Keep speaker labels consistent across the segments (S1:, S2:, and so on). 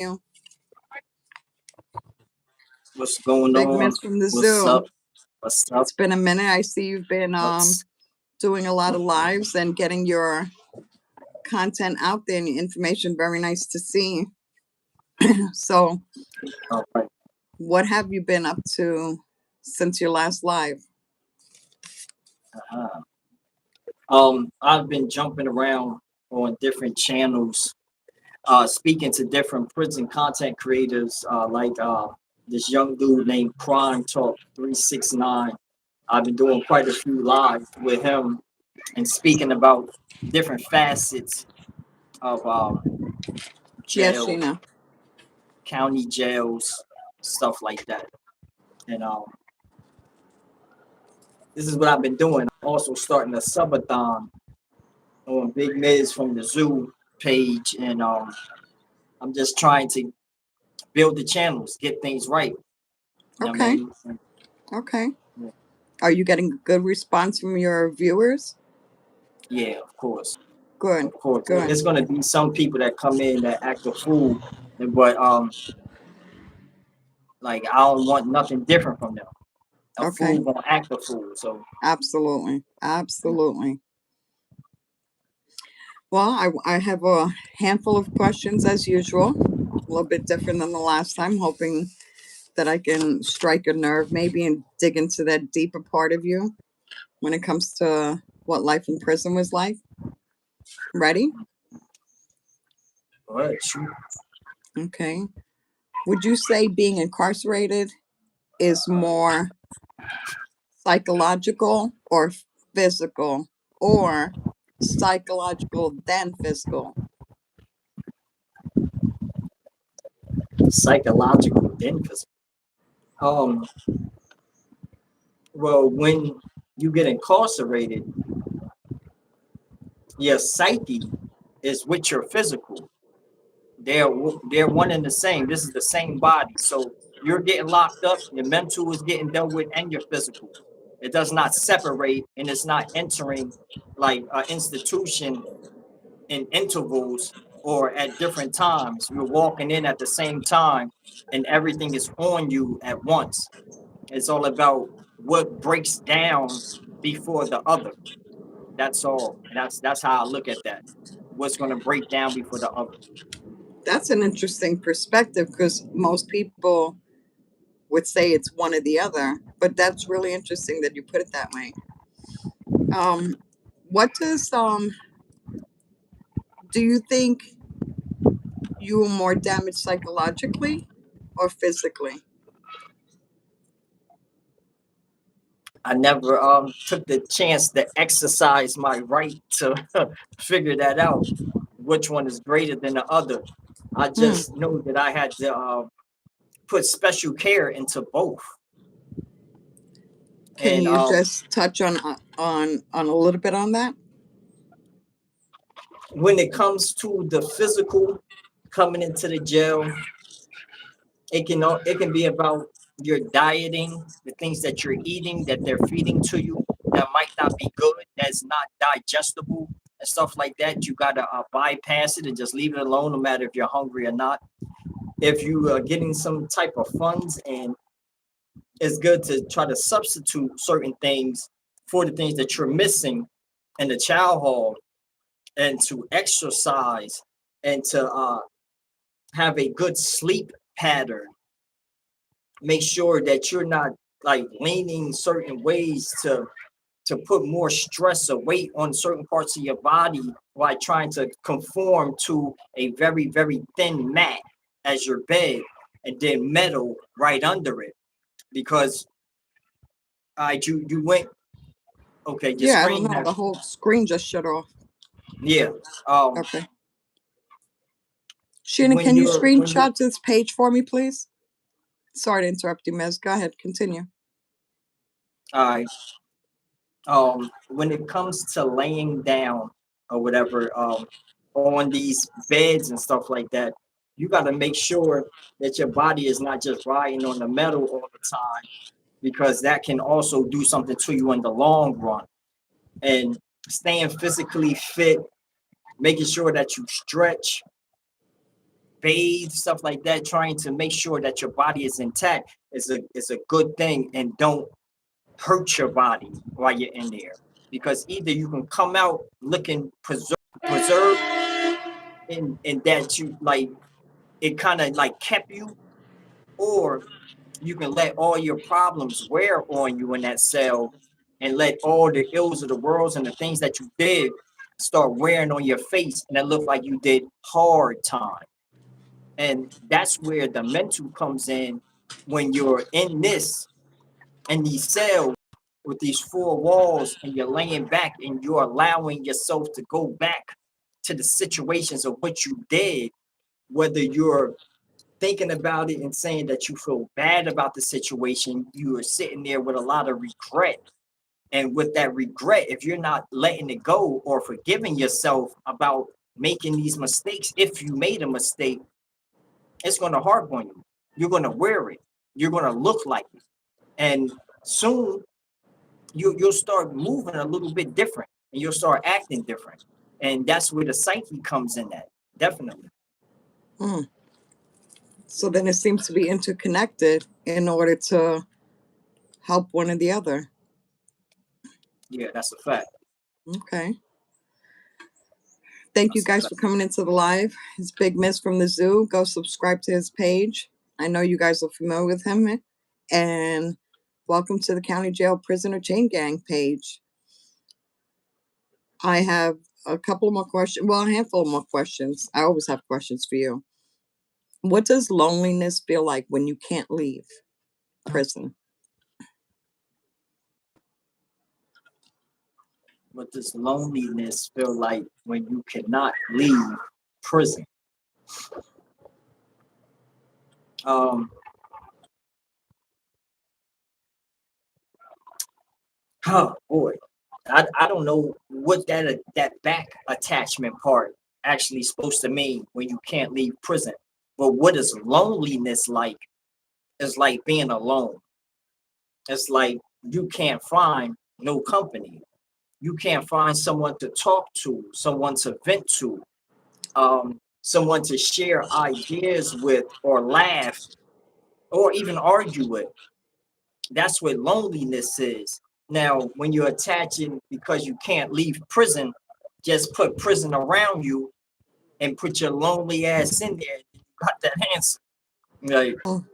S1: you?
S2: What's going
S1: Big
S2: on?
S1: Miss from the
S2: What's
S1: zoo.
S2: up? What's up?
S1: It's been a minute. I see you've been
S2: What's
S1: doing a lot of lives and getting your content out there and your information. Very nice to see. So,
S2: all right?
S1: what have you been up to since your last live?
S2: Uh, I've been jumping around on different channels, speaking to different prison content creators, like this young dude named Crime Talk 369. I've been doing quite a few live with him and speaking about different facets of
S1: Yes,
S2: jail,
S1: Sheena.
S2: county jails, stuff like that. And this is what I've been doing. I'm also starting a subathon on Big Miz from the Zoo page, and I'm just trying to build the channels, get things right. You know what I
S1: Okay.
S2: mean?
S1: Okay.
S2: Yeah,
S1: Are you getting a good response from your viewers?
S2: yeah, of course,
S1: Good.
S2: of course.
S1: Good.
S2: It's gonna be some people that come in that act a fool, but like I don't want nothing different from them. A
S1: Okay.
S2: fool gonna act a fool. So
S1: Absolutely.
S2: yeah.
S1: Absolutely. Well, I have a handful of questions as usual, a little bit different than the last time, hoping that I can strike a nerve maybe and dig into that deeper part of you when it comes to what life in prison was like. Ready?
S2: All right, shoot.
S1: Okay. Would you say being incarcerated is more psychological or physical, or psychological than physical?
S2: Psychological then physical. Um, well, when you get incarcerated, your psyche is with your physical. They're one and the same. This is the same body. So you're getting locked up, your mental is getting dealt with, and your physical. It does not separate, and it's not entering like an institution in intervals or at different times. You're walking in at the same time, and everything is on you at once. It's all about what breaks down before the other. That's all. That's how I look at that. What's going to break down before the other.
S1: That's an interesting perspective because most people would say it's one or the other, but that's really interesting that you put it that way. Um, what does do you think you were more damaged psychologically or physically?
S2: I never took the chance to exercise my right to figure that out, which one is greater than the other. I
S1: Hmm.
S2: just know that I had to put special care into both.
S1: Can
S2: And
S1: you just touch on a little bit on that?
S2: when it comes to the physical coming into the jail, it can be about your dieting, the things that you're eating that they're feeding to you that might not be good, that's not digestible and stuff like that. You gotta bypass it and just leave it alone, no matter if you're hungry or not. If you are getting some type of funds, and it's good to try to substitute certain things for the things that you're missing in the chow hall, and to exercise, and to have a good sleep pattern. Make sure that you're not like leaning certain ways to put more stress or weight on certain parts of your body while trying to conform to a very, very thin mat as your bed, and then metal right under it. Because you went, okay, your
S1: Yeah, I don't
S2: screen
S1: know.
S2: has,
S1: The whole screen just shut off.
S2: yeah. Um
S1: Okay. Sheena, can you
S2: when you
S1: screenshot this page for me, please? Sorry to interrupt you, Miss. Go ahead. Continue.
S2: uh when it comes to laying down or whatever, on these beds and stuff like that, you got to make sure that your body is not just riding on the metal all the time, because that can also do something to you in the long run. And staying physically fit, making sure that you stretch, bathe, stuff like that, trying to make sure that your body is intact is a good thing, and don't hurt your body while you're in there, because either you can come out looking preserved and that you like it kind of like kept you, or you can let all your problems wear on you in that cell and let all the ills of the worlds and the things that you did start wearing on your face, and it look like you did hard time. And that's where the mental comes in, when you're in these cells with these four walls, and you're laying back and you're allowing yourself to go back to the situations of what you did, whether you're thinking about it and saying that you feel bad about the situation, you are sitting there with a lot of regret. And with that regret, if you're not letting it go or forgiving yourself about making these mistakes, if you made a mistake, it's going to harp on you. You're going to wear it. You're going to look like it. And soon you'll start moving a little bit different, and you'll start acting different. And that's where the psyche comes in at. Definitely.
S1: Hmm. So then it seems to be interconnected in order to help one or the other.
S2: Yeah, that's a fact.
S1: Okay. Thank you
S2: That's a
S1: guys
S2: fact.
S1: for coming into the live. It's Big Miss from the Zoo. Go subscribe to his page. I know you guys are familiar with him. And welcome to the County Jail Prisoner Chain Gang page. I have a couple more questions. Well, a handful more questions. I always have questions for you. What does loneliness feel like when you can't leave prison?
S2: What does loneliness feel like when you cannot leave prison? Um, oh boy, I don't know what that back attachment part actually supposed to mean when you can't leave prison. But what is loneliness like? It's like being alone. It's like you can't find no company. You can't find someone to talk to, someone to vent to, someone to share ideas with, or laugh, or even argue with. That's what loneliness is. Now, when you're attaching because you can't leave prison, just put prison around you and put your lonely ass in there. You got that answer. Like,
S1: Oh,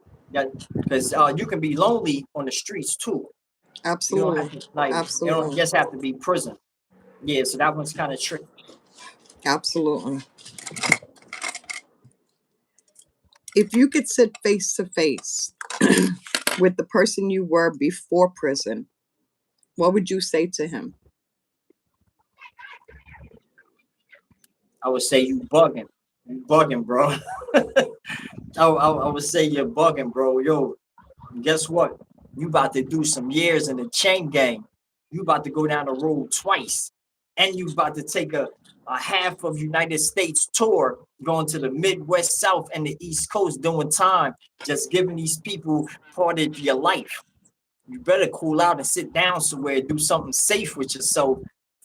S2: because you can be lonely on the streets too. You don't have
S1: absolutely.
S2: to you don't
S1: Absolutely.
S2: just have to be prison. Yeah, so that one's kind of tricky.
S1: Absolutely. If you could sit face to face with the person you were before prison, what would you say to him?
S2: I would say you bugging, bro. I would say you're bugging, bro. Yo, guess what? You about to do some years in the chain gang. You about to go down the road twice, and you about to take a half of United States tour, going to the Midwest, South, and the East Coast, doing time, just giving these people part of your life. You better cool out and sit down somewhere, do something safe with yourself,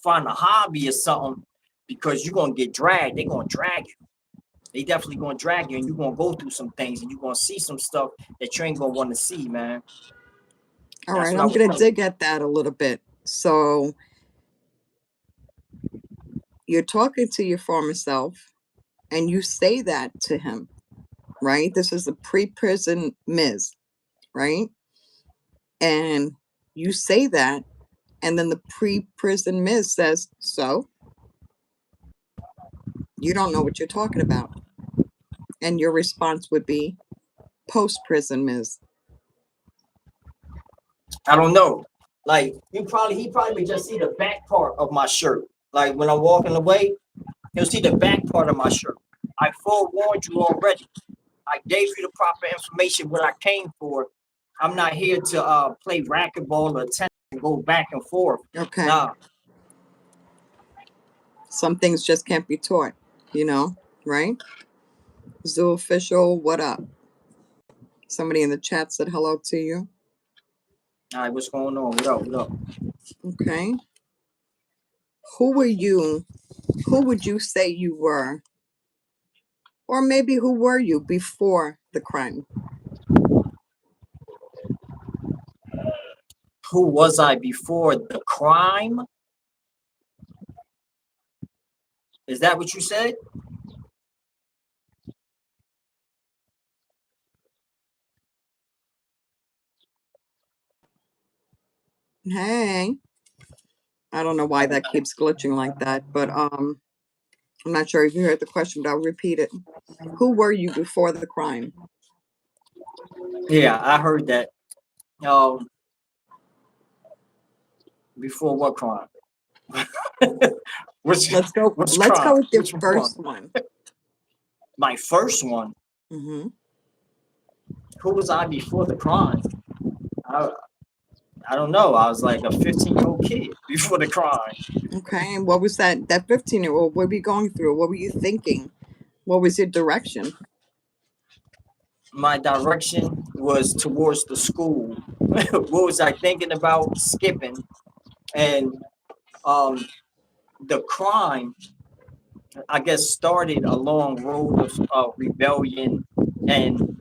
S2: find a hobby or something, because you're gonna get dragged. They're gonna drag you. They definitely gonna drag you, and you're gonna go through some things, and you're gonna see some stuff that you ain't gonna want to see, man.
S1: All
S2: That's
S1: right,
S2: what I
S1: I'm
S2: would
S1: going to
S2: tell you.
S1: dig at that a little bit. So you're talking to your former self and you say that to him, right? This is a pre-prison Ms., right? And you say that, and then the pre-prison Ms. says, so you don't know what you're talking about. And your response would be post-prison Ms.
S2: I don't know. Like he probably would just see the back part of my shirt. Like when I'm walking away, he'll see the back part of my shirt. I forewarned you already. I gave you the proper information what I came for. I'm not here to play racquetball or tennis and go back and forth.
S1: Okay.
S2: Nah,
S1: Some things just can't be taught, right? Zoo official, what up? Somebody in the chat said hello to you.
S2: all right, what's going on? What up? What up?
S1: Okay. Who were you? Who would you say you were Or maybe who were you before the crime?
S2: Who was I before the crime? Is that what you said?
S1: Hey, I don't know why that keeps glitching like that, but I'm not sure if you heard the question, but I'll repeat it. Who were you before the crime?
S2: Yeah, I heard that. Um, Before what crime? which
S1: Let's go.
S2: which
S1: Let's
S2: crime?
S1: go with your
S2: Which one?
S1: first one.
S2: My first one.
S1: Mm-hmm.
S2: Who was I before the crime? I I don't know. I was like a 15-year-old kid before the crime.
S1: Okay, and what was that 15-year-old? What were you going through? What were you thinking? What was your direction?
S2: My direction was towards the school. What was I thinking about? Skipping. And um the crime, I guess, started a long road of rebellion and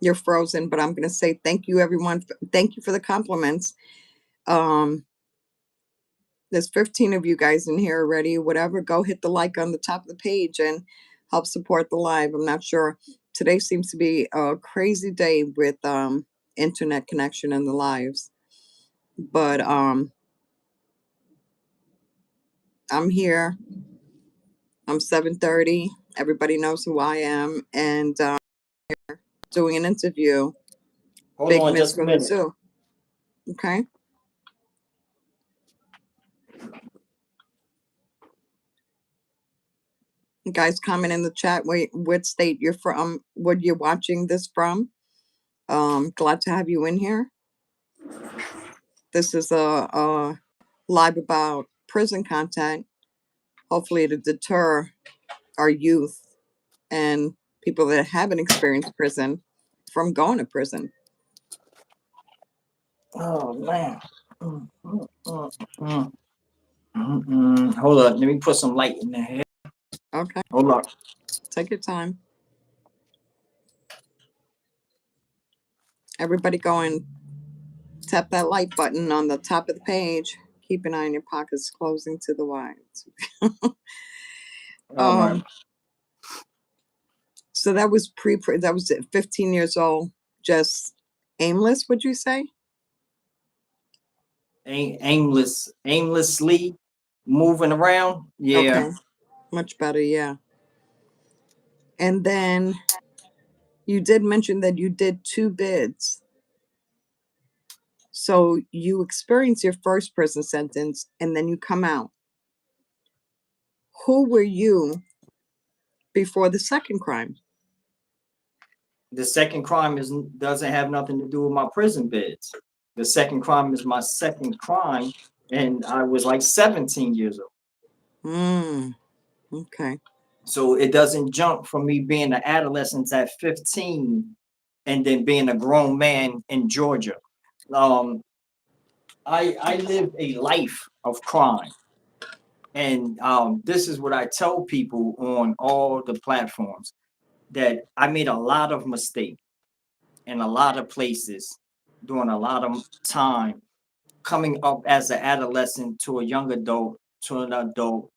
S1: You're frozen, but I'm going to say thank you, everyone. Thank you for the compliments. Um, there's 15 of you guys in here already. Whatever, go hit the like on the top of the page and help support the live. I'm not sure. Today seems to be a crazy day with internet connection and the lives, but I'm here. I'm 7:30. Everybody knows who I am, and doing an interview.
S2: hold
S1: Big
S2: on
S1: Miss
S2: just a
S1: from the
S2: minute.
S1: zoo. Okay. You guys comment in the chat what state you're from, what you're watching this from. Glad to have you in here. This is a live about prison content, hopefully to deter our youth and people that haven't experienced prison from going to prison.
S2: Oh man. Mm, mm, mm, mm, Hold up, let me put some light in there.
S1: Okay,
S2: Hold up.
S1: take your time. Everybody go and tap that like button on the top of the page. Keep an eye on your pockets closing to the wides.
S2: All right.
S1: um, so that was that was 15 years old, just aimless, would you say?
S2: Aimlessly moving around. Yeah.
S1: Okay, much better, yeah. And then you did mention that you did two bids. So you experience your first prison sentence and then you come out. Who were you before the second crime?
S2: The second crime doesn't have nothing to do with my prison bids. The second crime is my second crime, and I was like 17 years old.
S1: Okay.
S2: So it doesn't jump from me being an adolescent at 15 and then being a grown man in Georgia. Um, I lived a life of crime. And this is what I tell people on all the platforms, that I made a lot of mistakes in a lot of places during a lot of time, coming up as an adolescent to a young adult to an adult,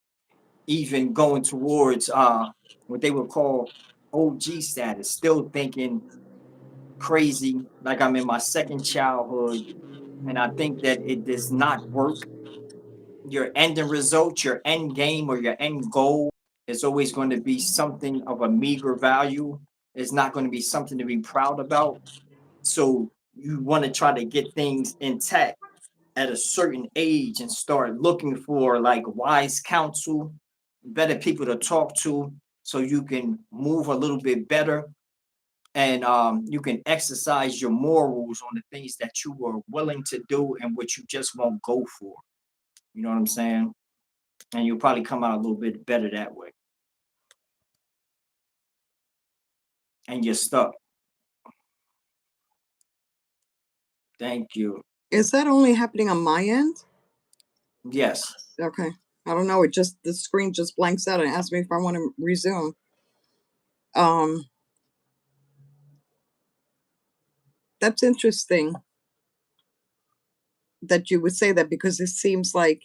S2: even going towards what they would call OG status, still thinking crazy like I'm in my second childhood. And I think that it does not work. Your ending result, your end game, or your end goal is always going to be something of a meager value. It's not going to be something to be proud about. So you want to try to get things intact at a certain age and start looking for like wise counsel, better people to talk to, so you can move a little bit better, and you can exercise your morals on the things that you are willing to do and what you just won't go for. You know what I'm saying? And you'll probably come out a little bit better that way. And you're stuck. Thank you.
S1: Is that only happening on my end?
S2: Yes.
S1: Okay. I don't know. It just the screen just blanks out and asks me if I want to resume. Um, that's interesting that you would say that because it seems like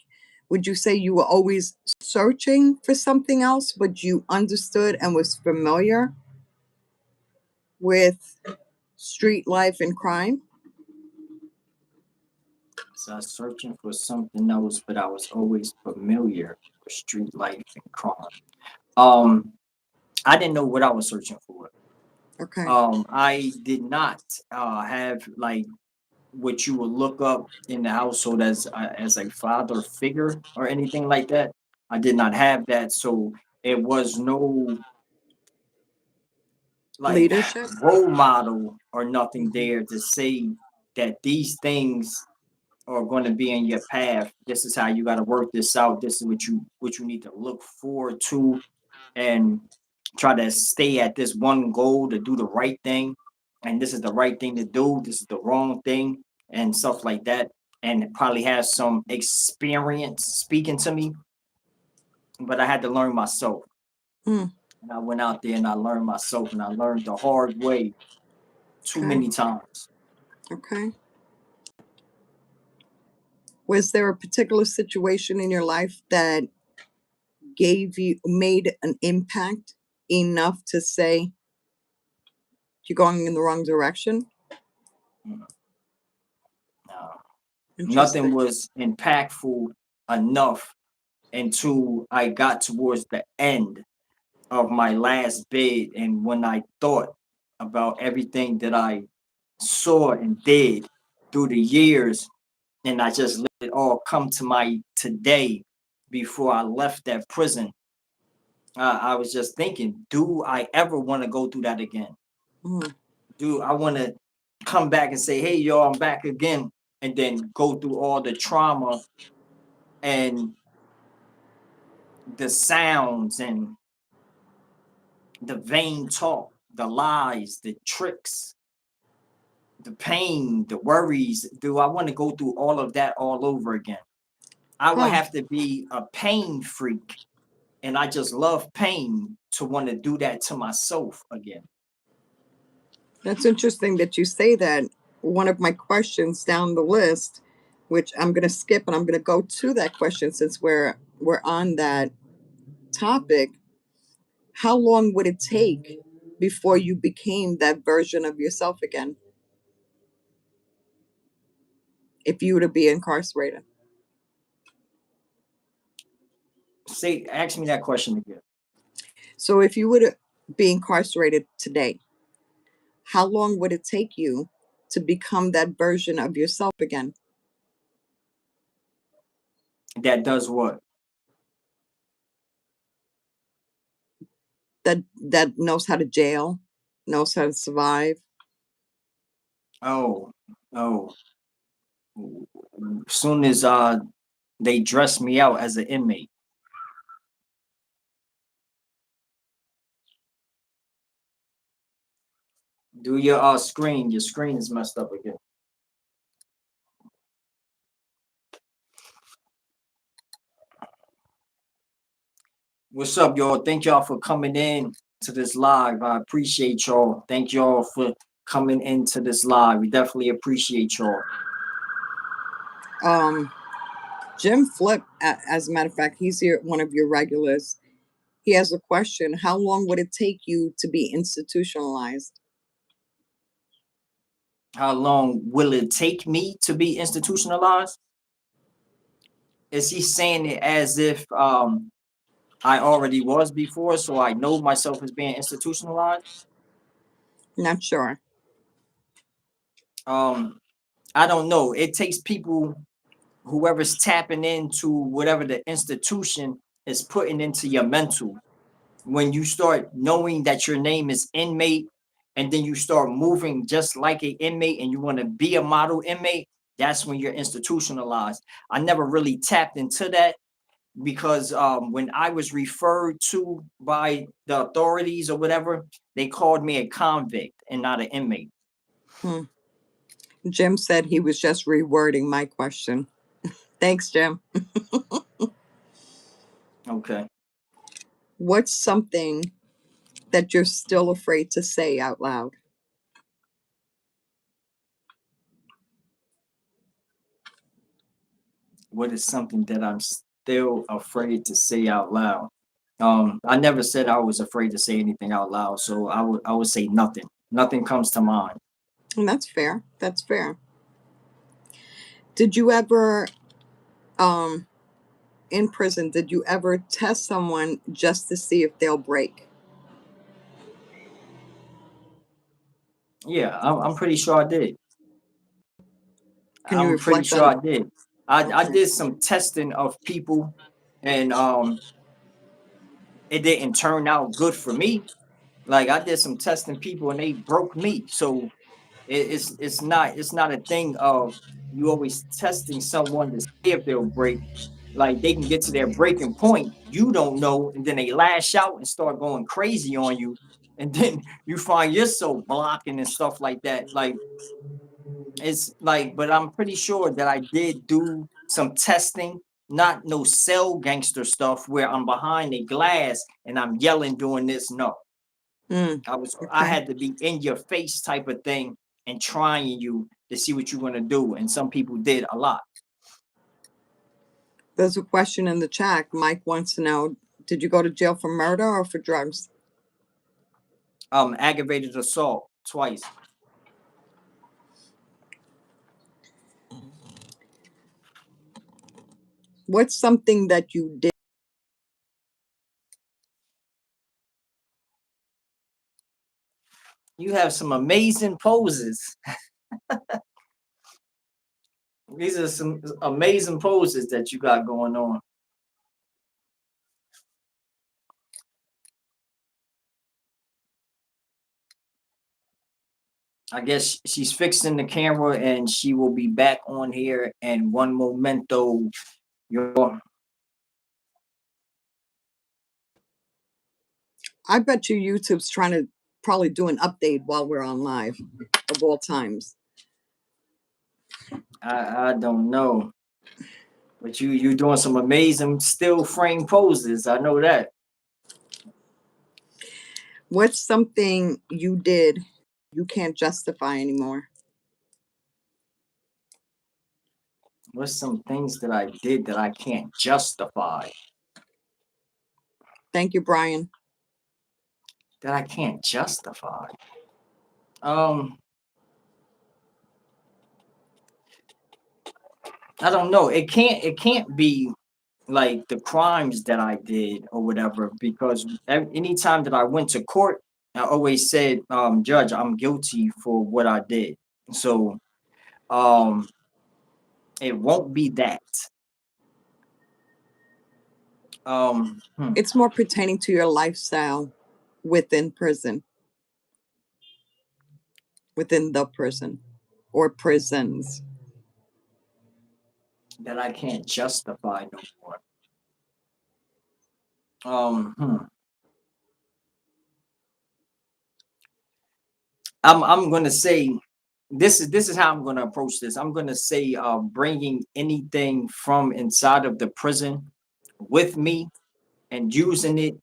S1: would you say you were always searching for something else, but you understood and was familiar with street life and crime?
S2: So I was searching for something else, but I was always familiar with street life and crime. Um, I didn't know what I was searching for.
S1: Okay.
S2: I did not have like what you would look up in the household as a father figure or anything like that. I did not have that, so it was no like
S1: Leadership?
S2: role model or nothing
S1: Mhm.
S2: there to say that these things are going to be in your path. This is how you got to work this out. This is what you need to look forward to and try to stay at this one goal to do the right thing. And this is the right thing to do. This is the wrong thing and stuff like that. And probably has some experience speaking to me, but I had to learn myself.
S1: Mm,
S2: And I went out there and I learned myself and I learned the hard way too
S1: okay.
S2: many times.
S1: Okay. Was there a particular situation in your life that made an impact enough to say you're going in the wrong direction?
S2: Mm, no. Nothing
S1: Interesting.
S2: was impactful enough until I got towards the end of my last bid. And when I thought about everything that I saw and did through the years, and I just let it all come to my today before I left that prison, I was just thinking, do I ever want to go through that again?
S1: Mm,
S2: Do I want to come back and say, hey, y'all, I'm back again, and then go through all the trauma and the sounds and the vain talk, the lies, the tricks, the pain, the worries? Do I want to go through all of that all over again? I would
S1: huh.
S2: have to be a pain freak, and I just love pain to want to do that to myself again.
S1: That's interesting that you say that. One of my questions down the list, which I'm going to skip and I'm going to go to that question since we're on that topic. How long would it take before you became that version of yourself again if you were to be incarcerated?
S2: Say, ask me that question again.
S1: So if you were to be incarcerated today, how long would it take you to become that version of yourself again?
S2: That does what?
S1: That knows how to jail, knows how to survive.
S2: Oh, oh. Soon as they dress me out as an inmate. Do your screen. Your screen is messed up again. What's up, y'all? Thank y'all for coming in to this live. I appreciate y'all. Thank y'all for coming into this live. We definitely appreciate y'all.
S1: Um, Jim Flip, as a matter of fact, he's here, one of your regulars. He has a question. How long would it take you to be institutionalized?
S2: How long will it take me to be institutionalized? Is he saying it as if I already was before, so I know myself as being institutionalized?
S1: Not sure.
S2: Um, I don't know. It takes people, whoever's tapping into whatever the institution is putting into your mental. When you start knowing that your name is inmate, and then you start moving just like an inmate and you want to be a model inmate, that's when you're institutionalized. I never really tapped into that because when I was referred to by the authorities or whatever, they called me a convict and not an inmate.
S1: Hmm. Jim said he was just rewording my question. Thanks, Jim.
S2: Okay.
S1: What's something that you're still afraid to say out loud?
S2: What is something that I'm still afraid to say out loud? I never said I was afraid to say anything out loud, so I would say nothing. Nothing comes to mind.
S1: And that's fair. That's fair. Did you ever, um, in prison, did you ever test someone just to see if they'll break?
S2: Yeah, I'm pretty sure I did.
S1: Can you
S2: I'm pretty
S1: reflect
S2: sure
S1: on?
S2: I did. I
S1: Okay.
S2: did some testing of people, and it didn't turn out good for me. Like I did some testing people, and they broke me. So it's not a thing of you always testing someone to see if they'll break. Like they can get to their breaking point, you don't know, and then they lash out and start going crazy on you, and then you find yourself blocking and stuff like that. Like it's like, but I'm pretty sure that I did do some testing, not no cell gangster stuff where I'm behind a glass and I'm yelling doing this. No,
S1: Mm,
S2: I
S1: okay.
S2: had to be in your face type of thing and trying you to see what you're gonna do. And some people did a lot.
S1: There's a question in the chat. Mike wants to know, did you go to jail for murder or for drugs?
S2: Aggravated assault twice.
S1: What's something that you did?
S2: You have some amazing poses. These are some amazing poses that you got going on. I guess she's fixing the camera and she will be back on here. And one momento, your
S1: I bet you YouTube's trying to probably do an update while we're on live of all times.
S2: I don't know, but you doing some amazing still frame poses. I know that.
S1: What's something you did you can't justify anymore?
S2: What's some things that I did that I can't justify?
S1: Thank you, Brian.
S2: That I can't justify. Um, I don't know. It can't be like the crimes that I did or whatever, because anytime that I went to court, I always said, Judge, I'm guilty for what I did. So um, it won't be that. Um, hmm,
S1: It's more pertaining to your lifestyle within prison, within the prison or prisons.
S2: that I can't justify no more. Hmm. I'm gonna say this is how I'm gonna approach this. I'm gonna say bringing anything from inside of the prison with me and using it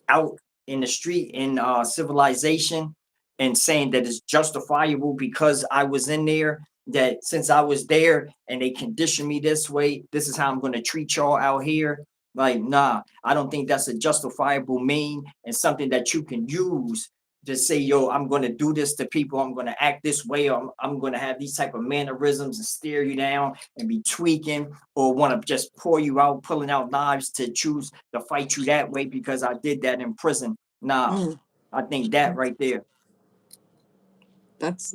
S2: out in the street in civilization, and saying that it's justifiable because I was in there, that since I was there and they conditioned me this way, this is how I'm going to treat y'all out here. Like, nah, I don't think that's a justifiable mean and something that you can use to say, yo, I'm going to do this to people. I'm going to act this way. Or I'm going to have these type of mannerisms and stare you down and be tweaking, or want to just pour you out, pulling out knives to choose to fight you that way because I did that in prison. Nah,
S1: Mm,
S2: I think that right there.
S1: that's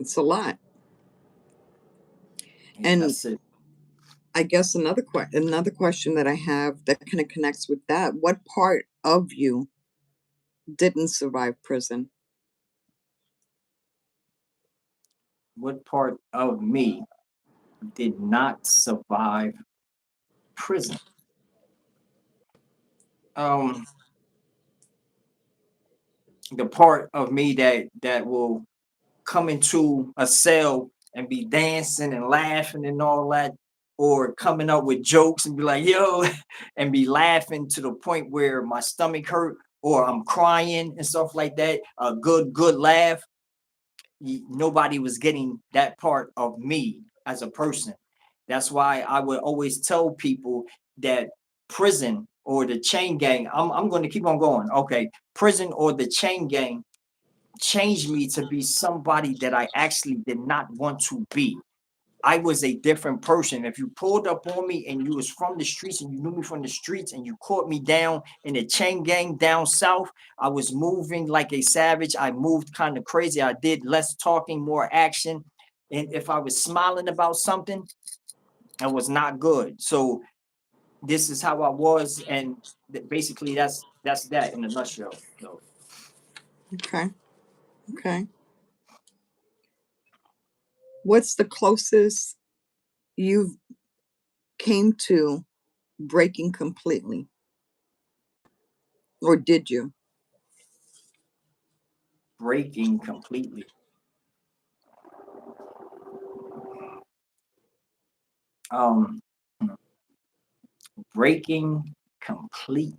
S1: it's a lot.
S2: Yeah,
S1: And
S2: that's it.
S1: I guess another question that I have that kind of connects with that. What part of you didn't survive prison?
S2: What part of me did not survive prison? Um, the part of me that will come into a cell and be dancing and laughing and all that, or coming up with jokes and be like, yo, and be laughing to the point where my stomach hurt or I'm crying and stuff like that. A good laugh. Nobody was getting that part of me as a person. That's why I would always tell people that prison or the chain gang, I'm going to keep on going. Okay. Prison or the chain gang changed me to be somebody that I actually did not want to be. I was a different person. If you pulled up on me and you was from the streets and you knew me from the streets and you caught me down in the chain gang down south, I was moving like a savage. I moved kind of crazy. I did less talking, more action. And if I was smiling about something, it was not good. So this is how I was, and basically that's that in a nutshell. So
S1: Okay. Okay. What's the closest you've came to breaking completely? Or did you?
S2: breaking completely. Um, breaking completely.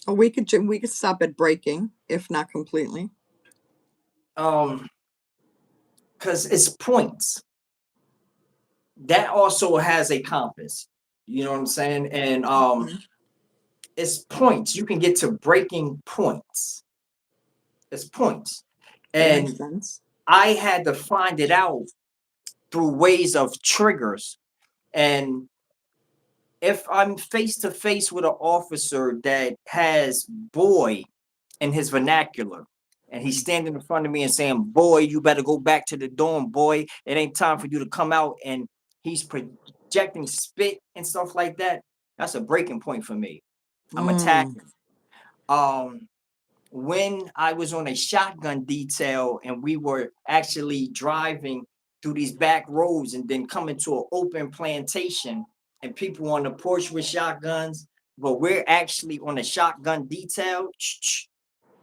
S1: Or we could stop at breaking, if not completely.
S2: Um, because it's points. That also has a compass. You know what I'm saying? And
S1: Mhm.
S2: it's points. You can get to breaking points. It's points.
S1: That makes
S2: And
S1: sense.
S2: I had to find it out through ways of triggers. And if I'm face to face with an officer that has boy in his vernacular, and he's standing in front of me and saying, boy, you better go back to the dorm, boy. It ain't time for you to come out. And he's projecting spit and stuff like that. That's a breaking point for me. I'm
S1: Mm.
S2: attacking. Um, when I was on a shotgun detail and we were actually driving through these back roads and then coming to an open plantation and people on the porch with shotguns, but we're actually on a shotgun detail.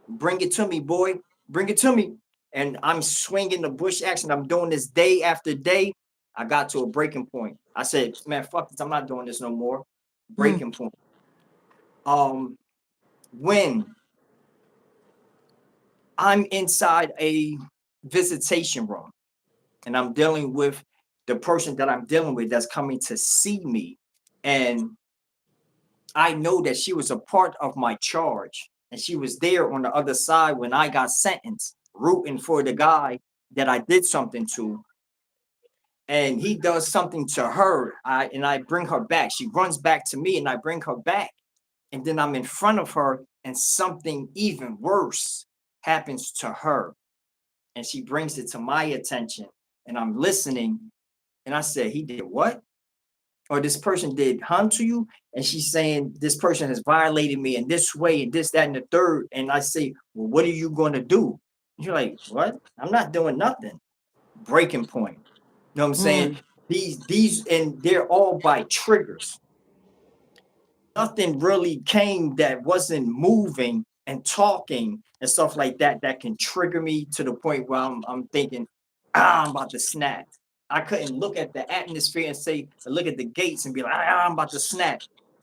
S2: Bring it to me, boy. Bring it to me. And I'm swinging the bush axe and I'm doing this day after day. I got to a breaking point. I said, man, fuck this. I'm not doing this no more.
S1: Mm.
S2: Breaking point. Um, when I'm inside a visitation room and I'm dealing with the person that I'm dealing with that's coming to see me, and I know that she was a part of my charge and she was there on the other side when I got sentenced, rooting for the guy that I did something to, and he does something to her. I bring her back. She runs back to me and I bring her back. And then I'm in front of her and something even worse happens to her. And she brings it to my attention and I'm listening. And I said, he did what? Or this person did harm to you? And she's saying, this person has violated me in this way and this, that, and the third. And I say, well, what are you going to do? And you're like, what? I'm not doing nothing. Breaking point. You know what I'm saying?
S1: Mm.
S2: And they're all by triggers. Nothing really came that wasn't moving and talking and stuff like that that can trigger me to the point where I'm thinking, I'm about to snap. I couldn't look at the atmosphere and say, look at the gates and be like, I'm about to snap.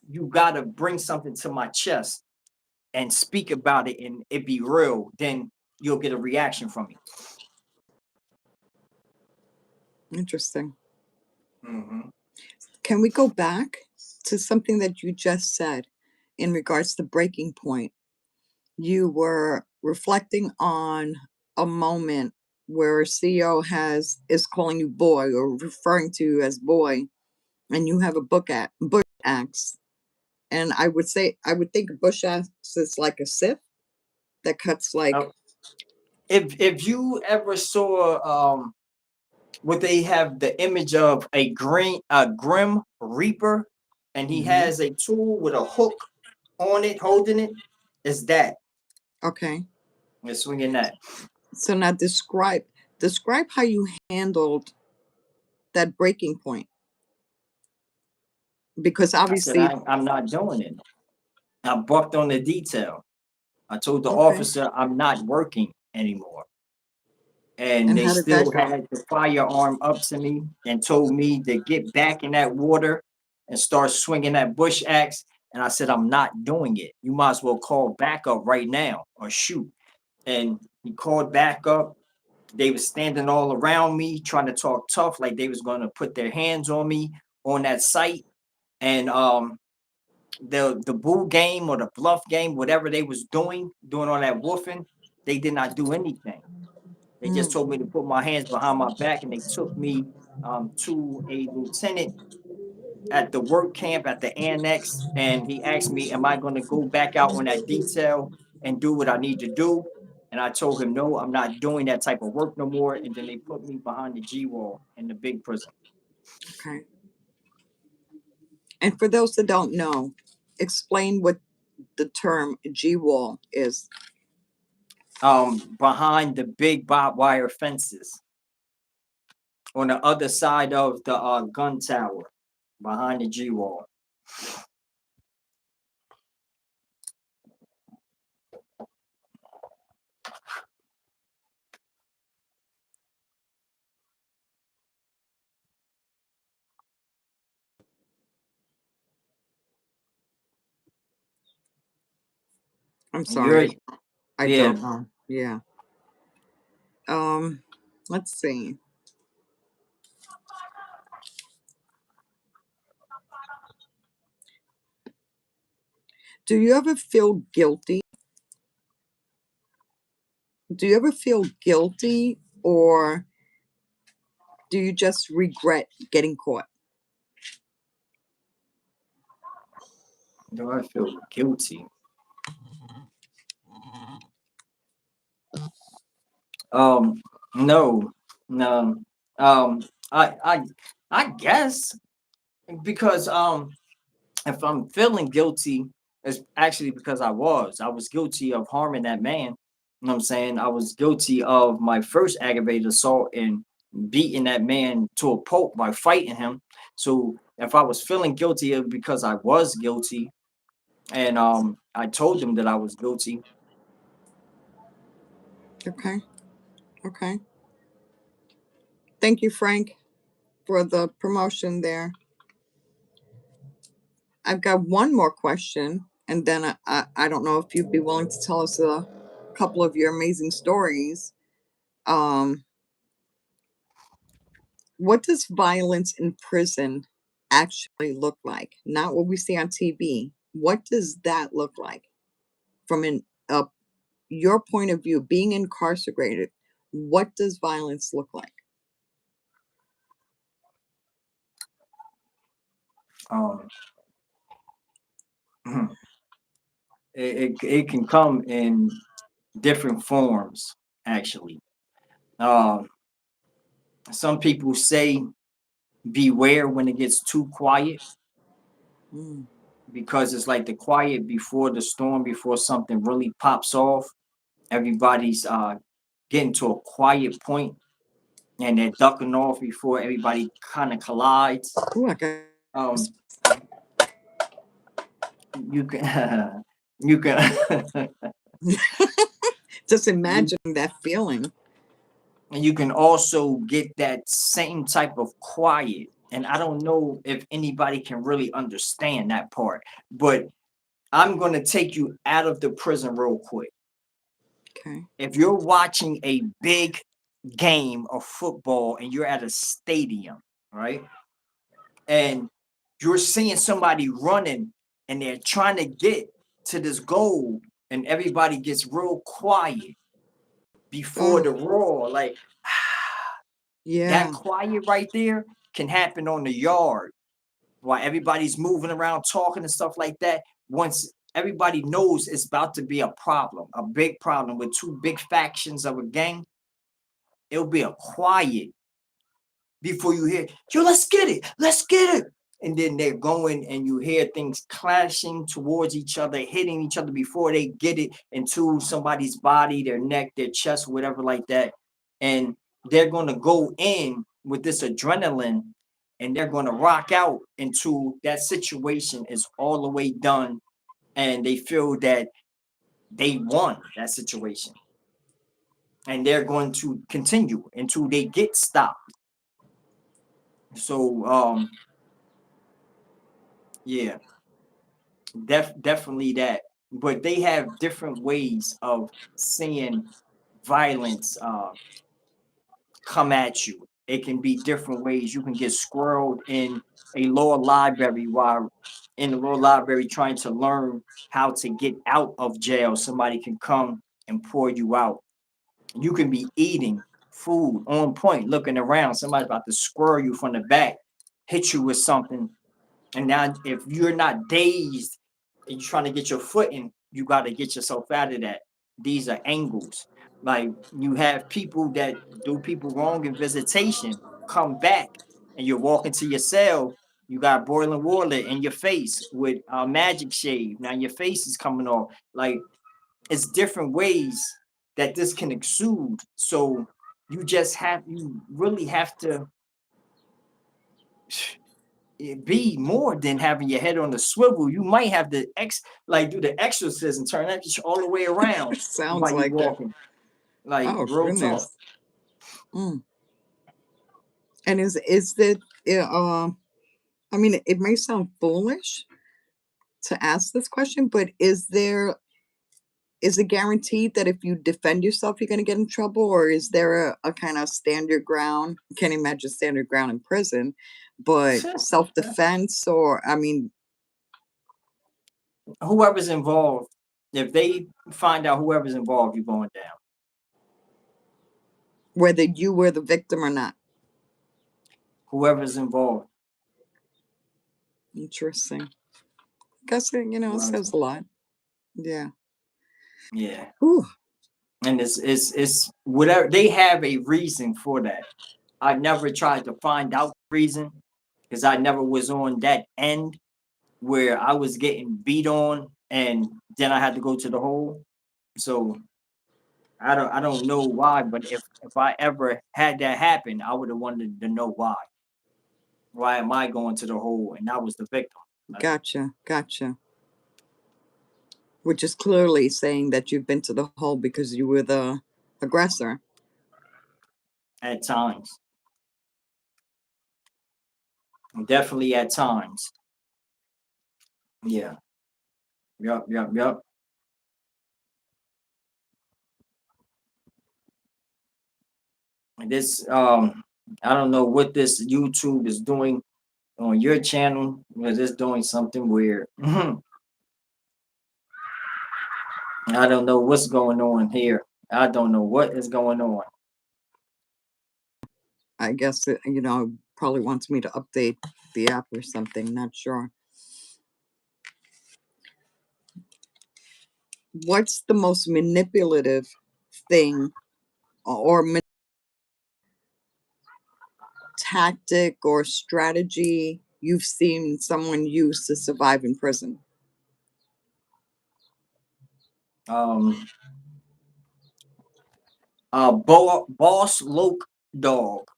S2: You got to bring something to my chest and speak about it and it be real. Then you'll get a reaction from me.
S1: Interesting.
S2: Mm-hmm.
S1: Can we go back to something that you just said in regards to breaking point? You were reflecting on a moment where a CEO is calling you boy or referring to you as boy, and you have a bush axe. And I would think a bush axe is like a scythe that cuts like.
S2: If you ever saw what they have the image of a grim reaper, and he
S1: Mhm.
S2: has a tool with a hook on it, holding it, is that.
S1: Okay.
S2: We're swinging that.
S1: So now describe how you handled that breaking point, because
S2: I said,
S1: obviously.
S2: I'm not doing it. I bucked on the detail. I told the
S1: Okay.
S2: officer I'm not working. anymore. And
S1: And
S2: they
S1: how did that
S2: still
S1: go?
S2: had the firearm up to me and told me to get back in that water and start swinging that bush axe. And I said, I'm not doing it. You might as well call backup right now or shoot. And he called back up. They was standing all around me trying to talk tough, like they was going to put their hands on me on that site. And the bull game or the bluff game, whatever they was doing all that woofing, they did not do anything. They just
S1: Mm,
S2: told me to put my hands behind my back, and they took me to a lieutenant at the work camp at the annex, and he asked me, "Am I going to go back out on that detail and do what I need to do?" And I told him, "No, I'm not doing that type of work no more." And then they put me behind the G wall in the big prison.
S1: okay. And for those that don't know, explain what the term G wall is.
S2: Behind the big barbed wire fences on the other side of the gun tower, behind the G wall.
S1: I'm
S2: You're
S1: sorry, I
S2: yeah.
S1: don't know. Yeah. Um, let's see. Do you ever feel guilty? Do you ever feel guilty, or do you just regret getting caught?
S2: Do I feel guilty? Um, no, no. Um, I, I, I guess because if I'm feeling guilty, it's actually because I was guilty of harming that man. You know what I'm saying? I was guilty of my first aggravated assault and beating that man to a pulp by fighting him. So if I was feeling guilty, it was because I was guilty, and I told them that I was guilty.
S1: Okay. Okay. Thank you, Frank, for the promotion there. I've got one more question, and then I don't know if you'd be willing to tell us a couple of your amazing stories. Um, what does violence in prison actually look like? Not what we see on TV. What does that look like from your point of view, being incarcerated? What does violence look like?
S2: Um, it can come in different forms, actually. Um, some people say beware when it gets too quiet
S1: Mm,
S2: because it's like the quiet before the storm, before something really pops off. Everybody's getting to a quiet point and they're ducking off before everybody kind of collides.
S1: ooh, I got
S2: Um, you can you can
S1: just
S2: you
S1: imagining that feeling.
S2: and you can also get that same type of quiet. And I don't know if anybody can really understand that part, but I'm going to take you out of the prison real quick.
S1: Okay.
S2: If you're watching a big game of football and you're at a stadium, right? And you're seeing somebody running and they're trying to get to this goal, and everybody gets real quiet before
S1: Oh,
S2: the roar, like that
S1: yeah.
S2: quiet right there can happen on the yard while everybody's moving around talking and stuff like that. Once everybody knows it's about to be a problem, a big problem with two big factions of a gang, it'll be a quiet before you hear, yo, let's get it, let's get it. And then they're going and you hear things clashing towards each other, hitting each other before they get it into somebody's body, their neck, their chest, whatever like that. And they're going to go in with this adrenaline and they're going to rock out into that situation is all the way done. And they feel that they won that situation. and they're going to continue until they get stopped. So yeah, definitely that. But they have different ways of seeing violence come at you. It can be different ways. You can get squirreled in a lower library while in the lower library trying to learn how to get out of jail. Somebody can come and pour you out. You can be eating food on point, looking around. Somebody's about to squirrel you from the back, hit you with something. And now, if you're not dazed and you're trying to get your foot in, you got to get yourself out of that. These are angles. Like you have people that do people wrong in visitation, come back, and you're walking to your cell. You got boiling water in your face with a magic shave. Now your face is coming off. Like it's different ways that this can exude. So you really have to be more than having your head on the swivel. You might have to do the exorcism, turn that all the way around
S1: Sounds
S2: while you
S1: like it.
S2: walking. Like
S1: Oh
S2: real talk.
S1: goodness. Mm. And is it? I mean, it may sound foolish to ask this question, but is it guaranteed that if you defend yourself, you're going to get in trouble, or is there a kind of standard ground? Can't imagine standard ground in prison, but self defense, or I mean,
S2: Whoever's involved, if they find out whoever's involved, you're going down.
S1: whether you were the victim or not.
S2: Whoever's involved.
S1: Interesting. Guess it says a lot. Yeah.
S2: Yeah.
S1: Whew.
S2: And it's whatever, they have a reason for that. I never tried to find out the reason because I never was on that end where I was getting beat on and then I had to go to the hole. So I don't know why, but if I ever had that happen, I would have wanted to know why. Why am I going to the hole and I was the victim? Like,
S1: Gotcha. Which is clearly saying that you've been to the hole because you were the aggressor.
S2: at times, definitely at times. Yeah. Yup. And this I don't know what this YouTube is doing on your channel, but it's doing something weird. I don't know what's going on here. I don't know what is going on.
S1: I guess probably wants me to update the app or something. Not sure. What's the most manipulative thing or tactic or strategy you've seen someone use to survive in prison?
S2: Um Boss Loke Dog.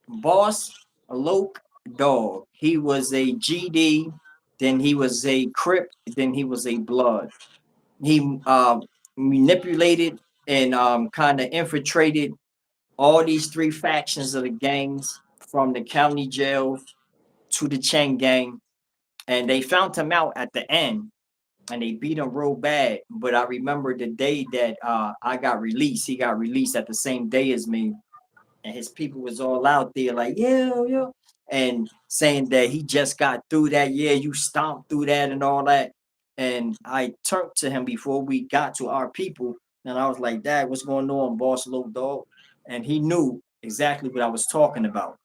S2: Boss Loke Dog. He was a GD, then he was a Crip, then he was a Blood. He manipulated and kind of infiltrated all these three factions of the gangs from the county jail to the chain gang. And they found him out at the end and they beat him real bad. But I remember the day that I got released, he got released at the same day as me. And his people was all out there like, yeah, and saying that he just got through that. Yeah, you stomped through that and all that. And I turned to him before we got to our people, and I was like, Dad, what's going on, boss, little dog? And he knew exactly what I was talking about.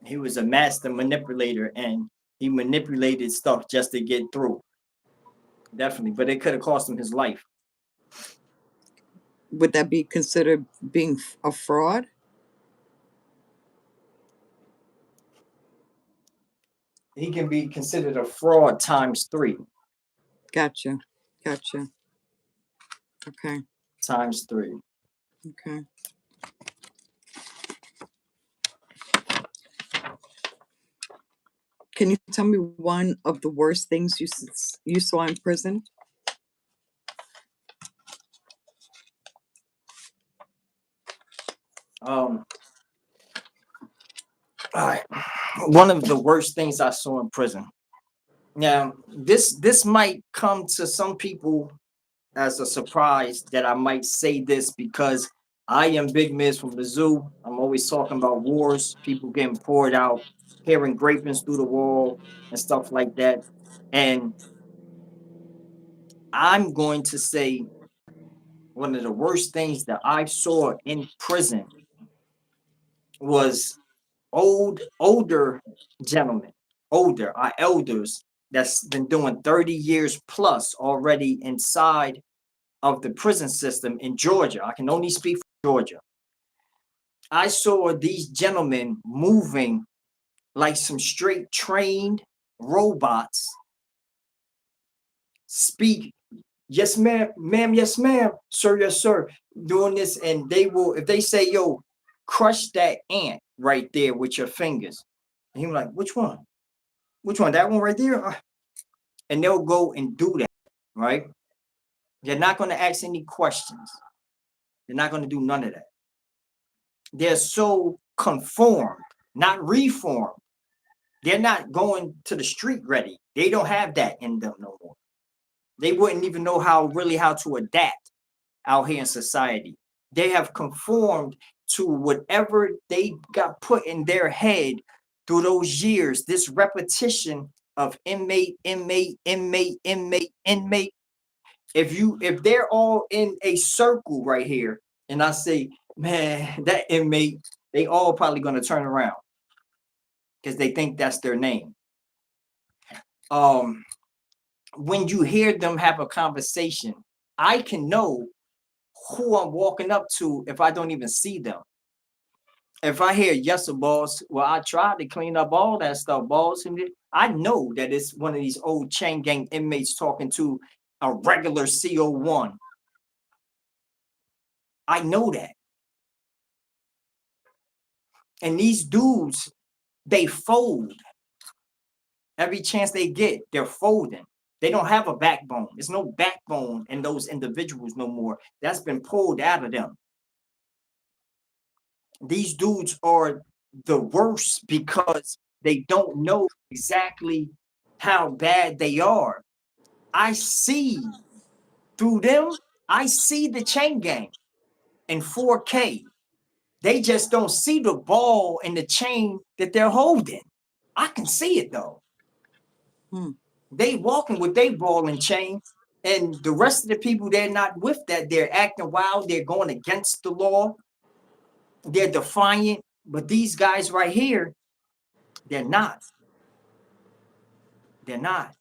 S2: He was a master manipulator, and he manipulated stuff just to get through. Definitely, but it could have cost him his life.
S1: Would that be considered being a fraud?
S2: He can be considered a fraud times three.
S1: Gotcha. Okay.
S2: Times three.
S1: Okay. Can you tell me one of the worst things you saw in prison?
S2: All right. One of the worst things I saw in prison. Now, this might come to some people as a surprise that I might say this because I am Big Miz from the zoo. I'm always talking about wars, people getting poured out, hearing grapings through the wall and stuff like that. And I'm going to say one of the worst things that I saw in prison was older gentlemen, our elders that's been doing 30 years plus already inside of the prison system in Georgia. I can only speak for Georgia. I saw these gentlemen moving like some straight trained robots, speak, yes, ma'am, yes, ma'am, sir, yes, sir, doing this. And they will, if they say, yo, crush that ant right there with your fingers. And he's like, which one? Which one? That one right there? And they'll go and do that, right? They're not going to ask any questions. They're not going to do none of that. They're so conformed, not reformed. They're not going to the street ready. They don't have that in them no more. They wouldn't even know how to adapt out here in society. They have conformed to whatever they got put in their head through those years, this repetition of inmate, inmate, inmate, inmate, inmate. If they're all in a circle right here, and I say, man, that inmate, they all probably gonna turn around because they think that's their name. When you hear them have a conversation, I can know who I'm walking up to if I don't even see them. If I hear yes, boss, well, I tried to clean up all that stuff, boss, and I know that it's one of these old chain gang inmates talking to a regular CO1. I know that. And these dudes, they fold every chance they get. They're folding. They don't have a backbone. There's no backbone in those individuals no more. That's been pulled out of them. These dudes are the worst because they don't know exactly how bad they are. I see through them, I see the chain gang in 4K. They just don't see the ball and the chain that they're holding. I can see it though. They walking with their ball and chain, and the rest of the people, they're not with that. They're acting wild. They're going against the law. They're defiant. But these guys right here, they're not. They're not.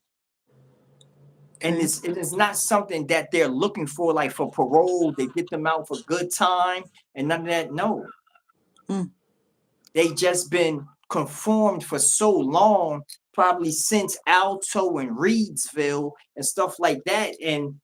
S2: And
S1: Okay.
S2: it is not something that they're looking for, like for parole. They get them out for good time and none of that. No. They just been conformed for so long, probably since Alto and Reedsville and stuff like that. And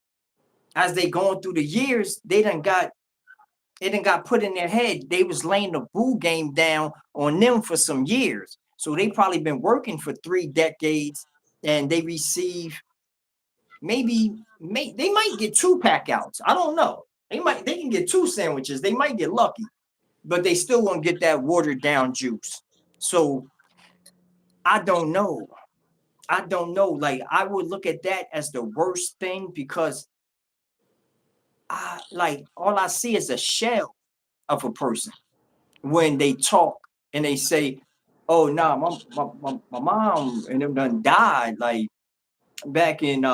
S2: as they going through the years, it done got put in their head. They was laying the boo game down on them for some years. So they probably been working for 3 decades and they receive they might get 2 pack outs. I don't know. They can get 2 sandwiches. They might get lucky, but they still won't get that watered down juice. So I don't know. Like I would look at that as the worst thing because all I see is a shell of a person when they talk and they say, "Oh, nah, my mom and them done died like back in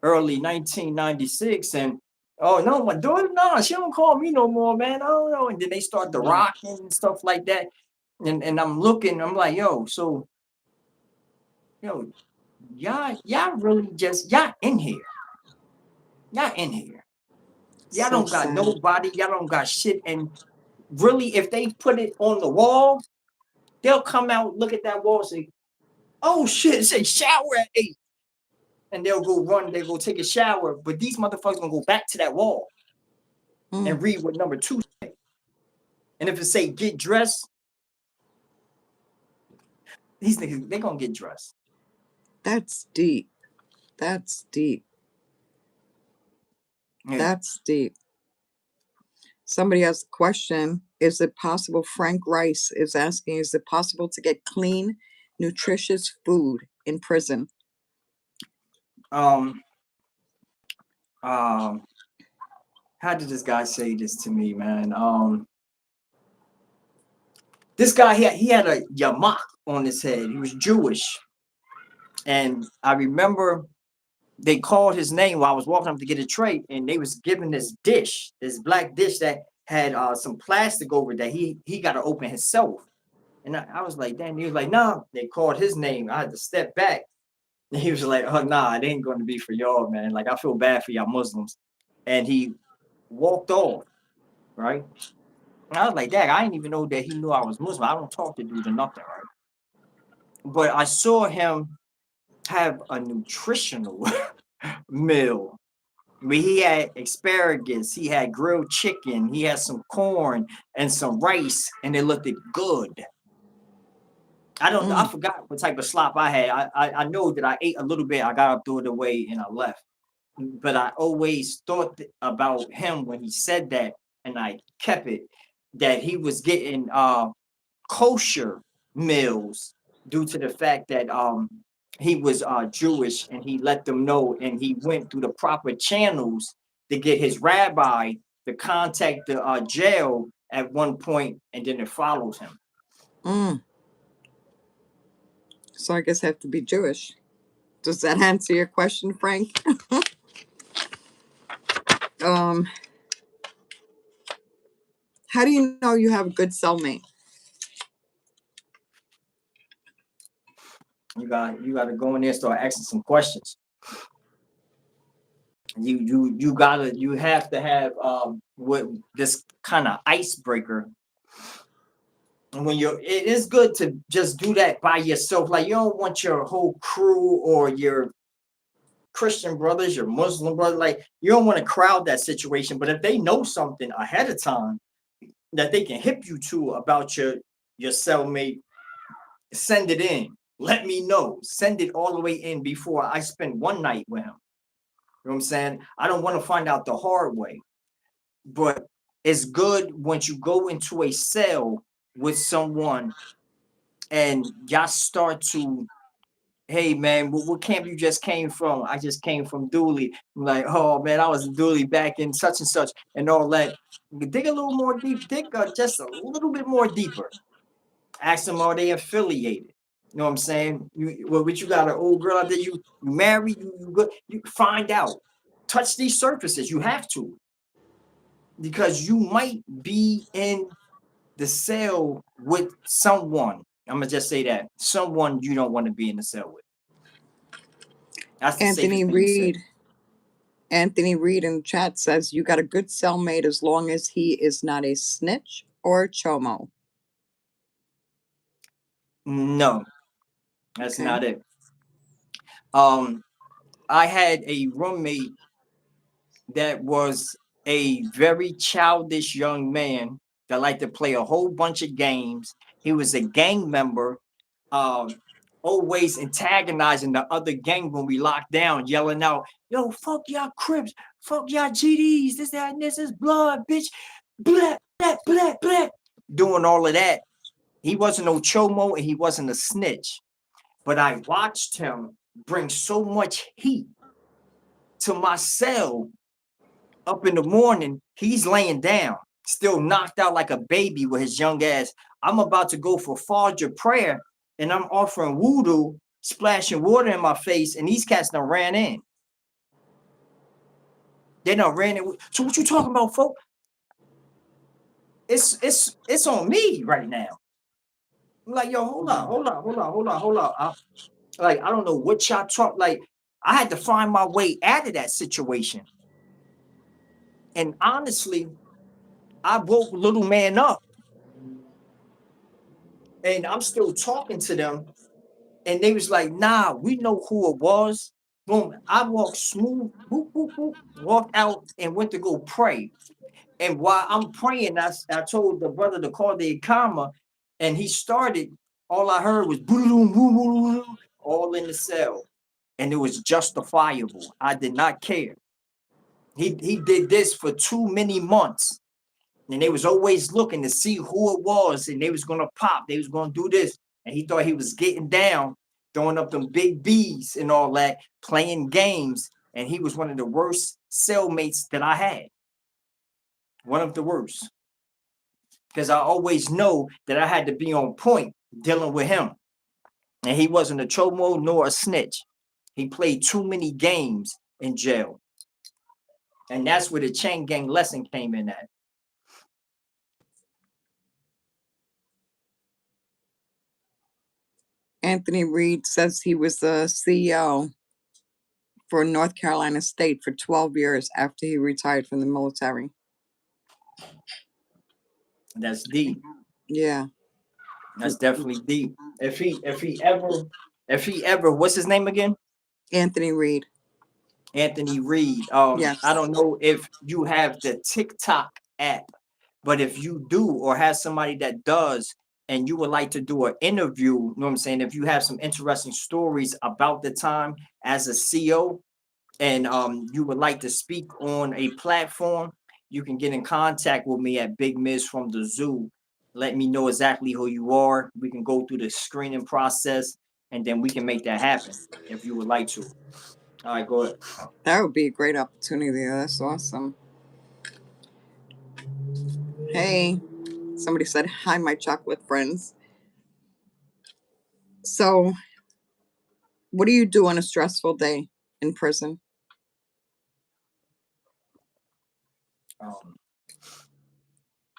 S2: early 1996, and oh no, my daughter, no, she don't call me no more, man. I don't know." And then they start the rocking and stuff like that, and I'm looking, I'm like, yo, so y'all really just y'all in here. Y'all
S1: So
S2: don't got
S1: sad.
S2: nobody, y'all don't got shit. And really, if they put it on the wall, they'll come out, look at that wall, and say, oh shit, it say shower at 8. And they'll go run, they go take a shower. But these motherfuckers gonna go back to that wall and read what number 2 say. And if it say get dressed, these niggas, they gonna get dressed.
S1: That's deep. That's deep.
S2: Yeah.
S1: That's deep. Somebody has a question. is it possible? Frank Rice is asking, is it possible to get clean, nutritious food in prison?
S2: Um, um, how did this guy say this to me, man? This guy he had a yamak on his head. He was Jewish, and I remember they called his name while I was walking up to get a tray, and they was giving this dish, this black dish that had some plastic over it that he got to open himself. And I was like, damn. He was like, no. They called his name. I had to step back, and he was like, oh nah, it ain't going to be for y'all, man. Like I feel bad for y'all Muslims, and he walked off, right? And I was like, Dad, I didn't even know that he knew I was Muslim. I don't talk to dude or nothing, right? But I saw him have a nutritional meal. I mean, he had asparagus, he had grilled chicken, he had some corn and some rice, and it looked good. I
S1: Mm,
S2: forgot what type of slop I had. I know that I ate a little bit, I got up, threw it away, and I left. But I always thought about him when he said that, and I kept it, that he was getting kosher meals due to the fact that he was Jewish, and he let them know, and he went through the proper channels to get his rabbi to contact the jail at one point, and then it follows him.
S1: mm. So I guess I have to be Jewish. Does that answer your question, Frank? um, how do you know you have a good cellmate?
S2: You got to go in there and start asking some questions. You have to have what this kind of icebreaker. And when it is good to just do that by yourself. Like you don't want your whole crew or your Christian brothers, your Muslim brothers, like you don't want to crowd that situation. But if they know something ahead of time that they can hip you to about your cellmate, send it in. Let me know. Send it all the way in before I spend one night with him. You know what I'm saying? I don't want to find out the hard way. But it's good once you go into a cell with someone and y'all start to, hey man, what camp you just came from? I just came from Dooley. I'm like, oh man, I was in Dooley back in such and such and all that. Dig a little more deep, dig just a little bit more deeper. Ask them, are they affiliated? You know what I'm saying? What you got an old girl out there, you married, you good, you find out. Touch these surfaces. You have to, because you might be in the cell with someone. I'm gonna just say that someone you don't want to be in the cell with. That's the
S1: Anthony
S2: safest thing to say.
S1: Reed. Anthony Reed in chat says you got a good cellmate as long as he is not a snitch or a chomo.
S2: No, that's
S1: Okay.
S2: not it. Um, I had a roommate that was a very childish young man that liked to play a whole bunch of games. He was a gang member, um, always antagonizing the other gang when we locked down, yelling out, "Yo, fuck y'all Crips, fuck y'all GDs, this, that, and this is blood, bitch, blah, blah, blah, blah," doing all of that. He wasn't no chomo and he wasn't a snitch, but I watched him bring so much heat to my cell. Up in the morning, he's laying down, still knocked out like a baby with his young ass. I'm about to go for Fajr prayer, and I'm offering wudu, splashing water in my face, and these cats done ran in. They done ran in. So what you talking about, folks? It's on me right now. I'm like, yo, hold on, hold on, hold on, hold on, hold on. Like, I don't know what y'all talk. Like, I had to find my way out of that situation. And honestly, I woke little man up, and I'm still talking to them. And they was like, nah, we know who it was. Boom. I walked smooth, boop, boop, boop, walked out and went to go pray. And while I'm praying, I told the brother to call the Ikama, and he started. All I heard was boom, boom, boom, boom, all in the cell. And it was justifiable. I did not care. He did this for too many months. and they was always looking to see who it was, and they was gonna pop, they was gonna do this, and he thought he was getting down, throwing up them big B's and all that, playing games, and he was one of the worst cellmates that I had, one of the worst, because I always know that I had to be on point dealing with him, and he wasn't a chomo nor a snitch. He played too many games in jail, and that's where the chain gang lesson came in at.
S1: Anthony Reed says he was the CEO for North Carolina State for 12 years after he retired from the military.
S2: That's deep.
S1: Yeah.
S2: That's definitely deep. If he ever, what's his name again?
S1: Anthony Reed.
S2: Anthony Reed.
S1: Yes.
S2: I don't know if you have the TikTok app, but if you do or have somebody that does, and you would like to do an interview, you know what I'm saying? If you have some interesting stories about the time as a CEO, and you would like to speak on a platform, you can get in contact with me at Big Miz from the Zoo. Let me know exactly who you are. We can go through the screening process, and then we can make that happen if you would like to. All right, go ahead.
S1: That would be a great opportunity. That's awesome. Hey, somebody said, hi, my chocolate friends. So, what do you do on a stressful day in prison?
S2: Um,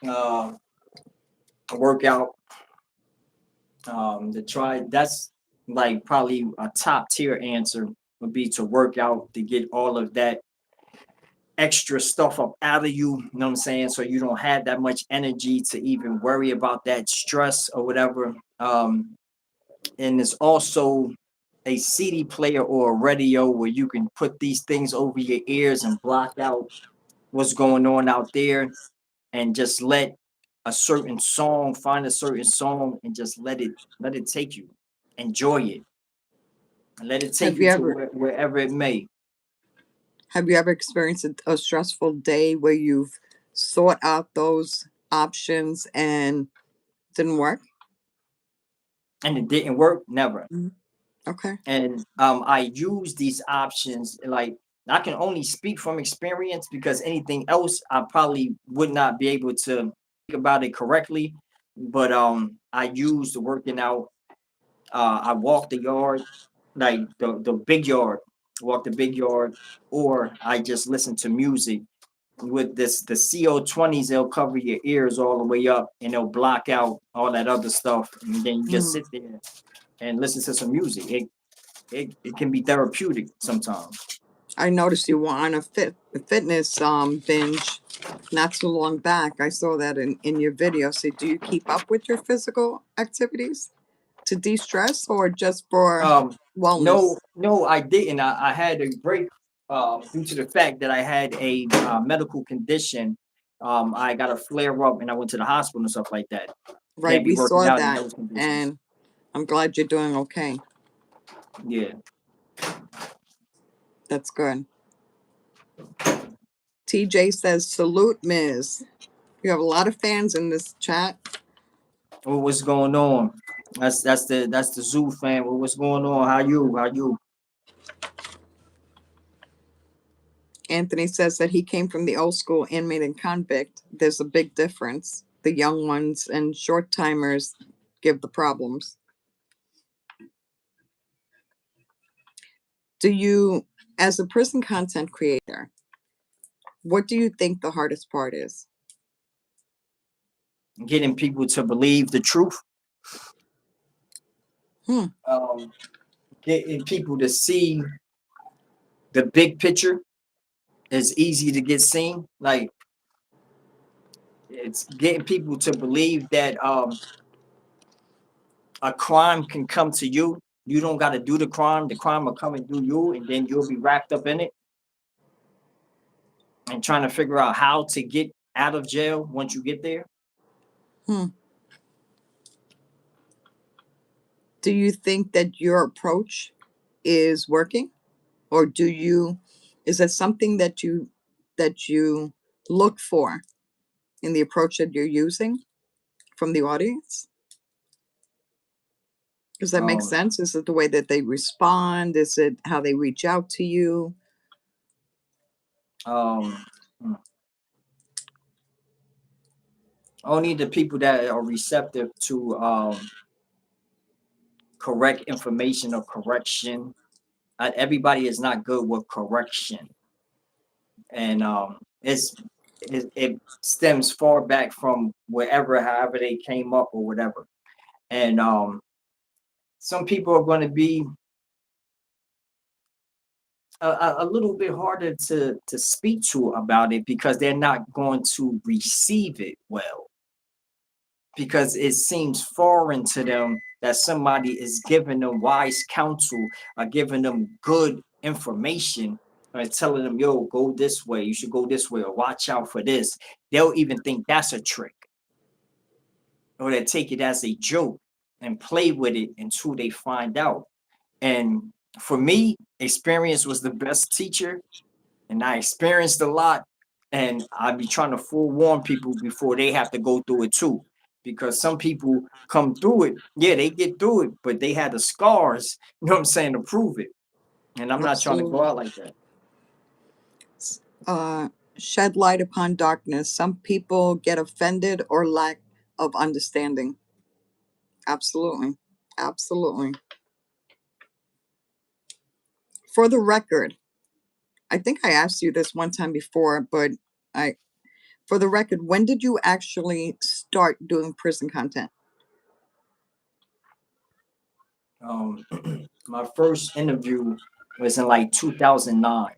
S2: uh, Workout. To try. That's like probably a top tier answer would be to work out to get all of that extra stuff up out of you, you know what I'm saying? So you don't have that much energy to even worry about that stress or whatever. And there's also a CD player or a radio where you can put these things over your ears and block out what's going on out there, and just let a certain song, find a certain song, and just let it take you. Enjoy it. And let it take
S1: Have
S2: you
S1: you
S2: to
S1: ever
S2: wherever it may.
S1: have you ever experienced a stressful day where you've sought out those options and didn't work?
S2: And it didn't work, never.
S1: Mhm. Okay.
S2: And I use these options, like I can only speak from experience, because anything else I probably would not be able to think about it correctly. But I use the working out. I walk the yard, like the big yard, walk the big yard, or I just listen to music. With this, the CO20s, they'll cover your ears all the way up, and they'll block out all that other stuff, and then you just
S1: Mm.
S2: sit there and listen to some music. It can be therapeutic sometimes.
S1: I noticed you were on a fitness binge not too long back. I saw that in your video. So, do you keep up with your physical activities to de stress or just for
S2: Um,
S1: wellness?
S2: no, I didn't. I had a break due to the fact that I had a medical condition. I got a flare up, and I went to the hospital and stuff like that.
S1: Right.
S2: Can't be
S1: We
S2: working
S1: saw
S2: out in
S1: that.
S2: those conditions.
S1: And I'm glad you're doing okay.
S2: Yeah.
S1: That's good. TJ says, salute, Ms. You have a lot of fans in this chat.
S2: What's going on? That's the Zoo fan. What's going on? How you? How you?
S1: Anthony says that he came from the old school inmate and convict. There's a big difference. The young ones and short timers give the problems. Do you, as a prison content creator, what do you think the hardest part is?
S2: Getting people to believe the truth.
S1: Hmm.
S2: Um, Getting people to see the big picture is easy to get seen. Like, it's getting people to believe that a crime can come to you. You don't got to do the crime. The crime will come and do you, and then you'll be wrapped up in it. And trying to figure out how to get out of jail once you get there.
S1: Hmm. Do you think that your approach is working? Or is that something that you look for in the approach that you're using from the audience? Does that make
S2: Um,
S1: sense? Is it the way that they respond? Is it how they reach out to you?
S2: um, hmm. Only the people that are receptive to correct information or correction. Everybody is not good with correction, and it stems far back from wherever, however they came up or whatever. And some people are going to be a little bit harder to speak to about it because they're not going to receive it well, because it seems foreign to them that somebody is giving them wise counsel or giving them good information or telling them, yo, go this way, you should go this way, or watch out for this. They'll even think that's a trick, or they take it as a joke and play with it until they find out. And for me, experience was the best teacher, and I experienced a lot. And I be trying to forewarn people before they have to go through it too, because some people come through it, yeah, they get through it, but they had the scars, you know what I'm saying, to prove it. And I'm not trying to go
S1: Absolutely.
S2: out like that.
S1: Uh, Shed light upon darkness. Some people get offended or lack of understanding. Absolutely. Absolutely. For the record, I think I asked you this one time before, but I, for the record, when did you actually start doing prison content?
S2: Um, my first interview was in like 2009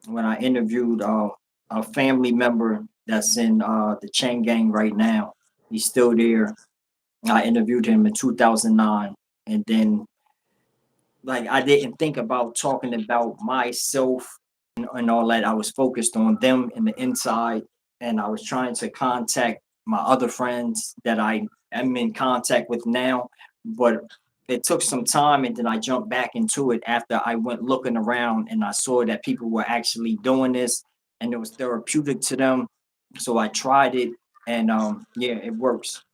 S2: when I interviewed a family member that's in the chain gang right now. He's still there. I interviewed him in 2009, and then like I didn't think about talking about myself and all that. I was focused on them in the inside, and I was trying to contact my other friends that I am in contact with now. But it took some time, and then I jumped back into it after I went looking around and I saw that people were actually doing this and it was therapeutic to them. So I tried it, and yeah, it works.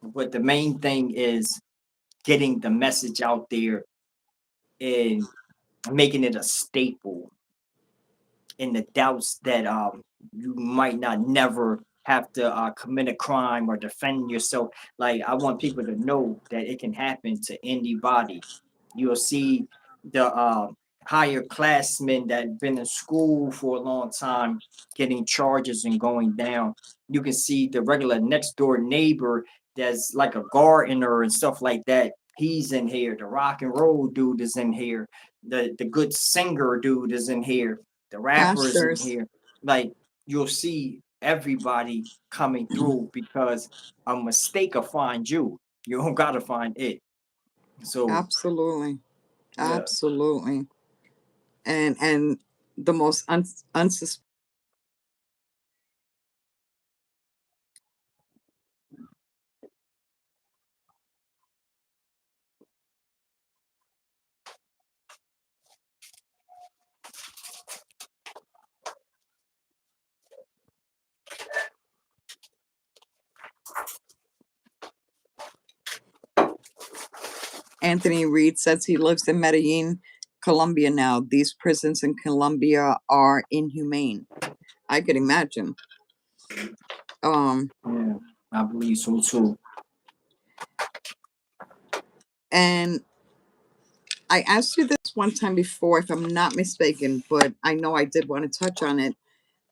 S2: But the main thing is getting the message out there and making it a staple in the doubts that you might not never have to commit a crime or defend yourself. Like I want people to know that it can happen to anybody. You'll see the higher classmen that been in school for a long time getting charges and going down. You can see the regular next door neighbor that's like a gardener and stuff like that. He's in here. The rock and roll dude is in here. The good singer dude is in here. The rappers in
S1: Pastors.
S2: here. Like you'll see everybody coming through because a mistake will find you. You don't gotta find it. So
S1: Absolutely.
S2: yeah.
S1: Absolutely. And the most unsuspecting. Anthony Reed says he lives in Medellin, Colombia now. These prisons in Colombia are inhumane. I could imagine. Um,
S2: Yeah, I believe so too.
S1: and I asked you this one time before, if I'm not mistaken, but I know I did want to touch on it.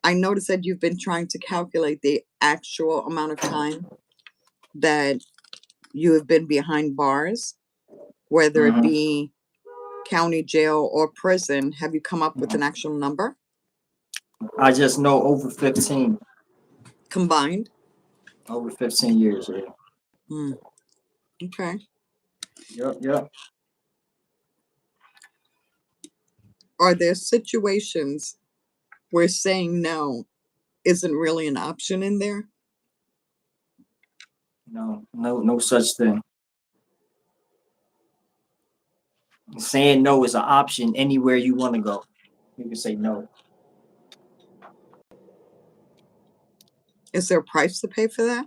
S1: I noticed that you've been trying to calculate the actual amount of time that you have been behind bars, whether it
S2: Hmm.
S1: be county jail or prison. Have you come up with an actual number
S2: I just know over 15,
S1: combined?
S2: over 15 years. Yeah.
S1: Hmm. Okay.
S2: Yep, yep.
S1: Are there situations where saying no isn't really an option in there?
S2: No, no such thing. Saying no is an option anywhere you want to go. You can say no.
S1: Is there a price to pay for that?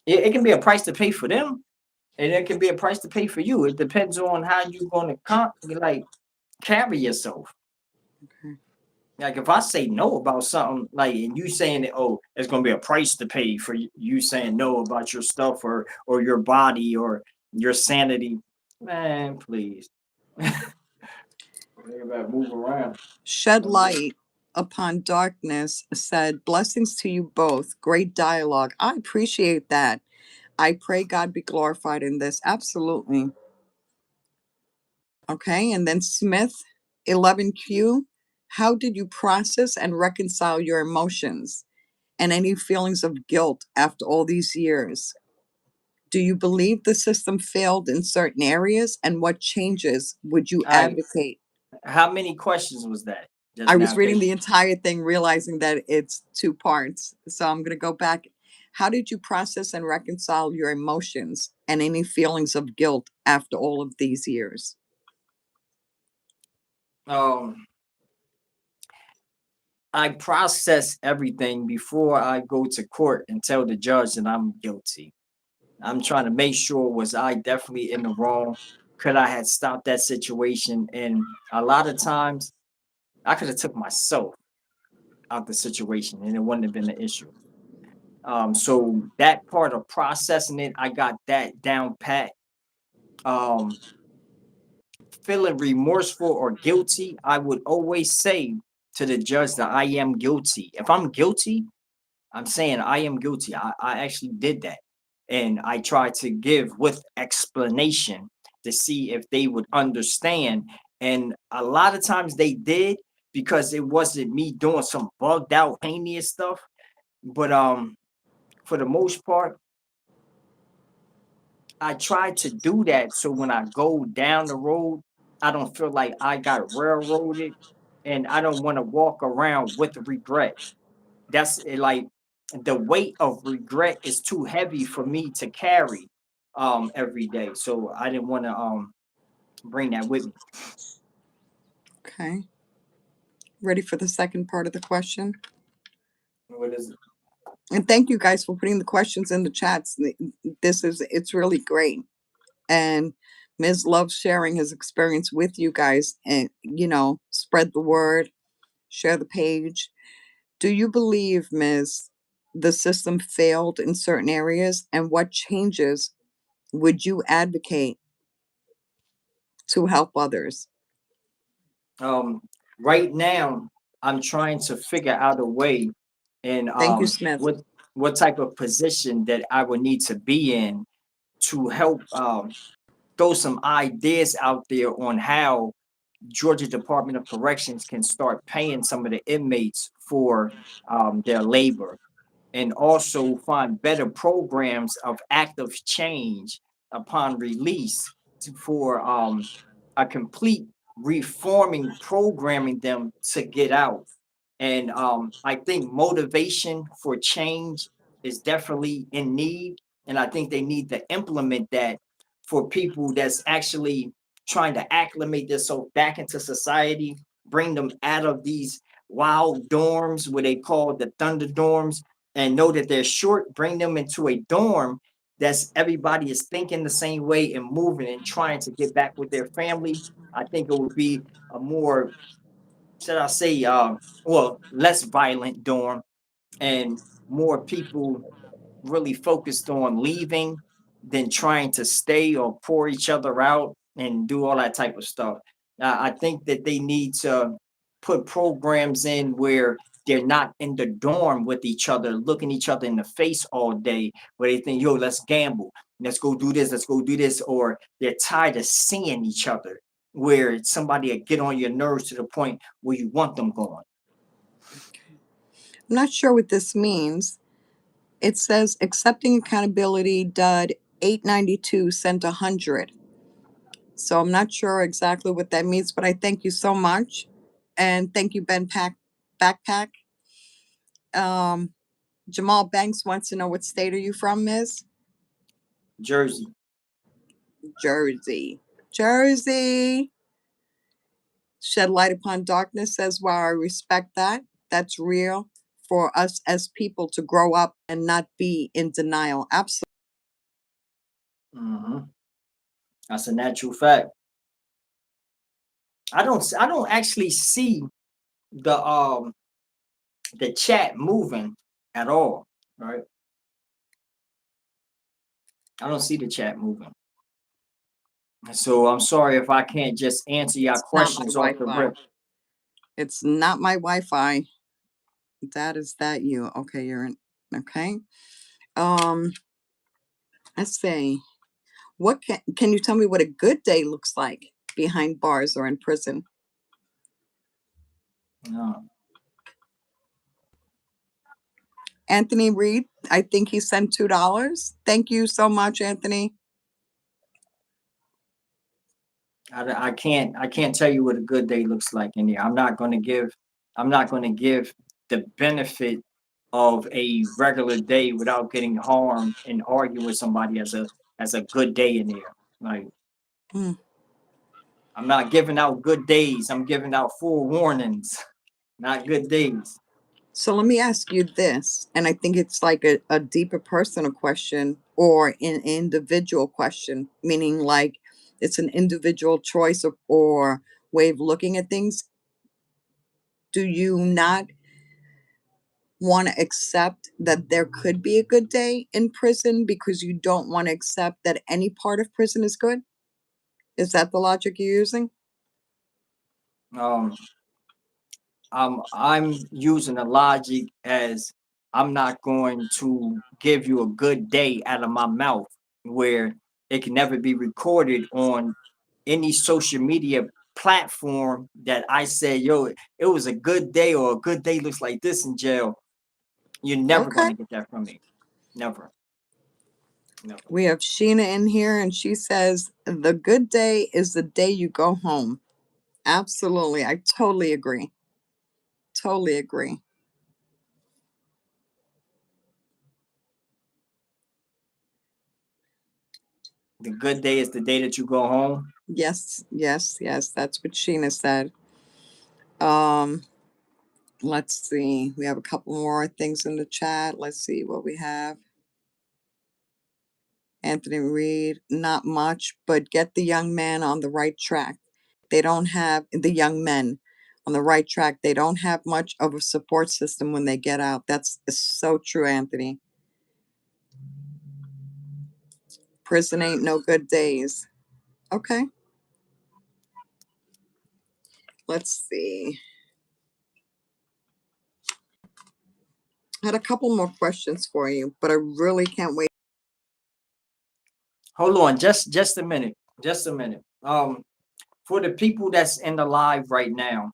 S2: It can be a price to pay for them, and it can be a price to pay for you. It depends on how you're going to like carry yourself.
S1: Okay.
S2: Like if I say no about something, like and you saying that, oh, it's gonna be a price to pay for you saying no about your stuff or your body or your sanity, man, please. Everybody move around.
S1: Shed light upon darkness said, blessings to you both. Great dialogue. I appreciate that. I pray God be glorified in this. Absolutely. Okay. And then Smith, 11Q, how did you process and reconcile your emotions and any feelings of guilt after all these years? Do you believe the system failed in certain areas? And what changes would you
S2: All right,
S1: advocate?
S2: how many questions was that
S1: I
S2: just now?
S1: was reading
S2: Because
S1: the entire thing, realizing that it's two parts. So I'm going to go back. How did you process and reconcile your emotions and any feelings of guilt after all of these years?
S2: um, I process everything before I go to court and tell the judge that I'm guilty. I'm trying to make sure, was I definitely in the wrong? Could I have stopped that situation? And a lot of times I could have took myself out the situation and it wouldn't have been an issue. So that part of processing it, I got that down pat. Um, Feeling remorseful or guilty, I would always say to the judge that I am guilty. If I'm guilty, I'm saying I am guilty. I actually did that. And I tried to give with explanation to see if they would understand. And a lot of times they did because it wasn't me doing some bugged out heinous stuff. But for the most part, I try to do that so when I go down the road, I don't feel like I got railroaded and I don't want to walk around with regret. That's like the weight of regret is too heavy for me to carry every day. So I didn't want to bring that with me.
S1: Okay. Ready for the second part of the question?
S2: What is it?
S1: And thank you guys for putting the questions in the chats. It's really great. And Ms. loves sharing his experience with you guys and, spread the word, share the page. Do you believe, Ms., the system failed in certain areas? And what changes would you advocate to help others?
S2: Um, right now, I'm trying to figure out a way and
S1: Thank you, Smith.
S2: what type of position that I would need to be in to help throw some ideas out there on how Georgia Department of Corrections can start paying some of the inmates for their labor and also find better programs of active change upon release for a complete reforming programming them to get out. And I think motivation for change is definitely in need. And I think they need to implement that for people that's actually trying to acclimate themselves back into society, bring them out of these wild dorms where they call the thunder dorms and know that they're short, bring them into a dorm that's everybody is thinking the same way and moving and trying to get back with their family. I think it would be a more, should I say, well, less violent dorm and more people really focused on leaving than trying to stay or pour each other out and do all that type of stuff. I think that they need to put programs in where they're not in the dorm with each other, looking each other in the face all day, where they think, yo, let's gamble, let's go do this, let's go do this, or they're tired of seeing each other, where somebody will get on your nerves to the point where you want them gone.
S1: I'm not sure what this means. It says accepting accountability, dud 892 sent 100. So I'm not sure exactly what that means, but I thank you so much. And thank you, Ben Backpack. Um, Jamal Banks wants to know, what state are you from, Ms.?
S2: Jersey.
S1: Jersey. Jersey. Shed light upon darkness says, wow, I respect that. That's real. for us as people to grow up and not be in denial. Absolutely.
S2: Mhm. That's a natural fact. I don't actually see the chat moving at all, right? I don't see the chat moving. So I'm sorry if I can't just answer your
S1: It's not my
S2: questions off the
S1: Wi-Fi.
S2: rip.
S1: It's not my Wi-Fi. Is that you? Okay, you're in. Okay. Um, let's see. What can you tell me what a good day looks like behind bars or in prison?
S2: No,
S1: Anthony Reed, I think he sent $2. Thank you so much, Anthony.
S2: I can't tell you what a good day looks like in here. I'm not going to give the benefit of a regular day without getting harmed and arguing with somebody as a good day in here. Like,
S1: Hmm.
S2: I'm not giving out good days. I'm giving out full warnings, not good days.
S1: So let me ask you this, and I think it's like a deeper personal question or an individual question, meaning like it's an individual choice or way of looking at things. Do you not want to accept that there could be a good day in prison because you don't want to accept that any part of prison is good? Is that the logic you're using?
S2: Um, I'm using the logic as I'm not going to give you a good day out of my mouth where it can never be recorded on any social media platform that I say, yo, it was a good day or a good day looks like this in jail. You're never going
S1: Okay.
S2: to get that from me. Never, never.
S1: We have Sheena in here, and she says, the good day is the day you go home. Absolutely. I totally agree. Totally agree.
S2: The good day is the day that you go home.
S1: Yes, yes, yes. That's what Sheena said. Um, let's see. We have a couple more things in the chat. Let's see what we have. Anthony Reed, not much, but get the young man on the right track. They don't have the young men on the right track. They don't have much of a support system when they get out. That's so true, Anthony. Prison ain't no good days. Okay, let's see. I had a couple more questions for you, but I really can't wait.
S2: Hold on, just a minute. Just a minute. For the people that's in the live right now,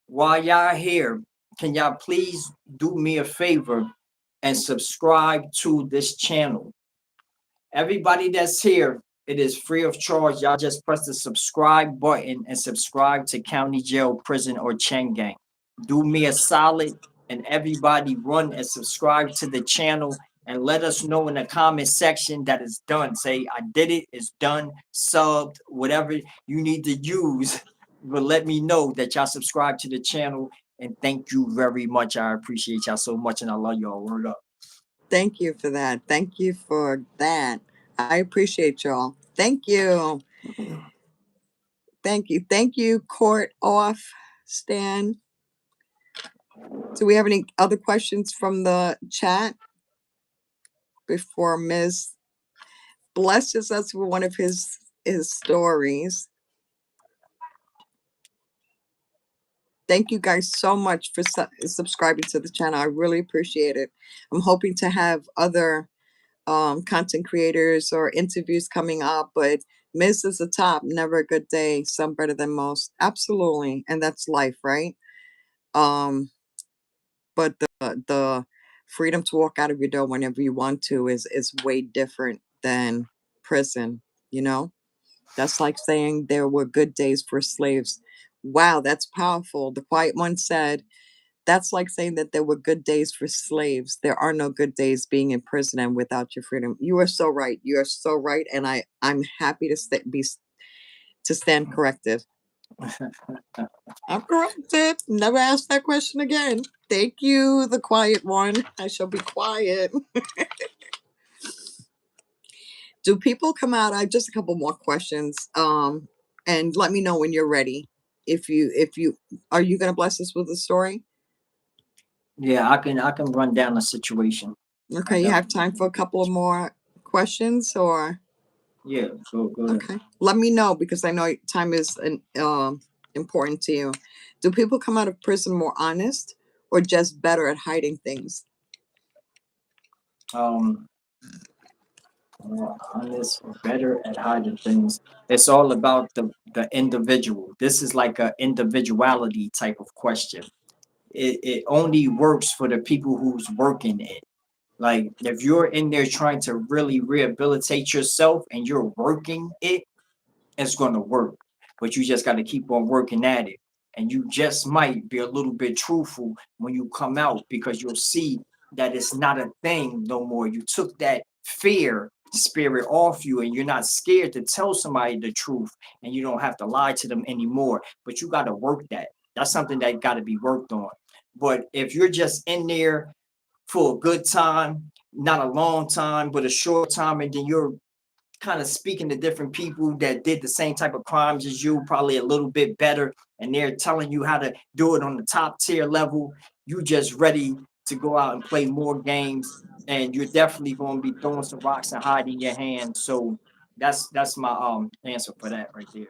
S2: while y'all here, can y'all please do me a favor and subscribe to this channel? Everybody that's here, it is free of charge. Y'all just press the subscribe button and subscribe to County Jail, Prison, or Chain Gang. Do me a solid and everybody run and subscribe to the channel and let us know in the comment section that it's done. Say, I did it, it's done, subbed, whatever you need to use. But let me know that y'all subscribe to the channel. And thank you very much. I appreciate y'all so much and I love y'all. Word up.
S1: Thank you for that. Thank you for that. I appreciate y'all. Thank you. Thank you. Thank you, Court Off, Stan. Do we have any other questions from the chat before Ms. blesses us with one of his stories? Thank you guys so much for subscribing to the channel. I really appreciate it. I'm hoping to have other content creators or interviews coming up, but Ms. is the top. Never a good day. Some better than most. Absolutely, and that's life, right? Um, but the freedom to walk out of your door whenever you want to is way different than prison. You know, that's like saying there were good days for slaves. Wow, that's powerful. The Quiet One said, that's like saying that there were good days for slaves. There are no good days being in prison and without your freedom. You are so right. You are so right, and I'm happy to to stand corrected. I'm corrected. Never ask that question again. Thank you, the quiet one. I shall be quiet. Do people come out? I have just a couple more questions. And let me know when you're ready. If you are you gonna bless us with a story?
S2: Yeah, I can run down the situation. I
S1: Okay, you have
S2: definitely
S1: time for a couple of more questions, or
S2: yeah, go ahead.
S1: okay. Let me know because I know time is important to you. Do people come out of prison more honest or just better at hiding things?
S2: Um more honest or better at hiding things. It's all about the individual. This is like a individuality type of question. It only works for the people who's working it. Like if you're in there trying to really rehabilitate yourself and you're working it, it's going to work. But you just got to keep on working at it. And you just might be a little bit truthful when you come out because you'll see that it's not a thing no more. You took that fear spirit off you and you're not scared to tell somebody the truth and you don't have to lie to them anymore. But you got to work that. That's something that got to be worked on. But if you're just in there for a good time, not a long time, but a short time, and then you're kind of speaking to different people that did the same type of crimes as you, probably a little bit better, and they're telling you how to do it on the top tier level. You just ready to go out and play more games, and you're definitely going to be throwing some rocks and hiding your hand. So that's my answer for that right there.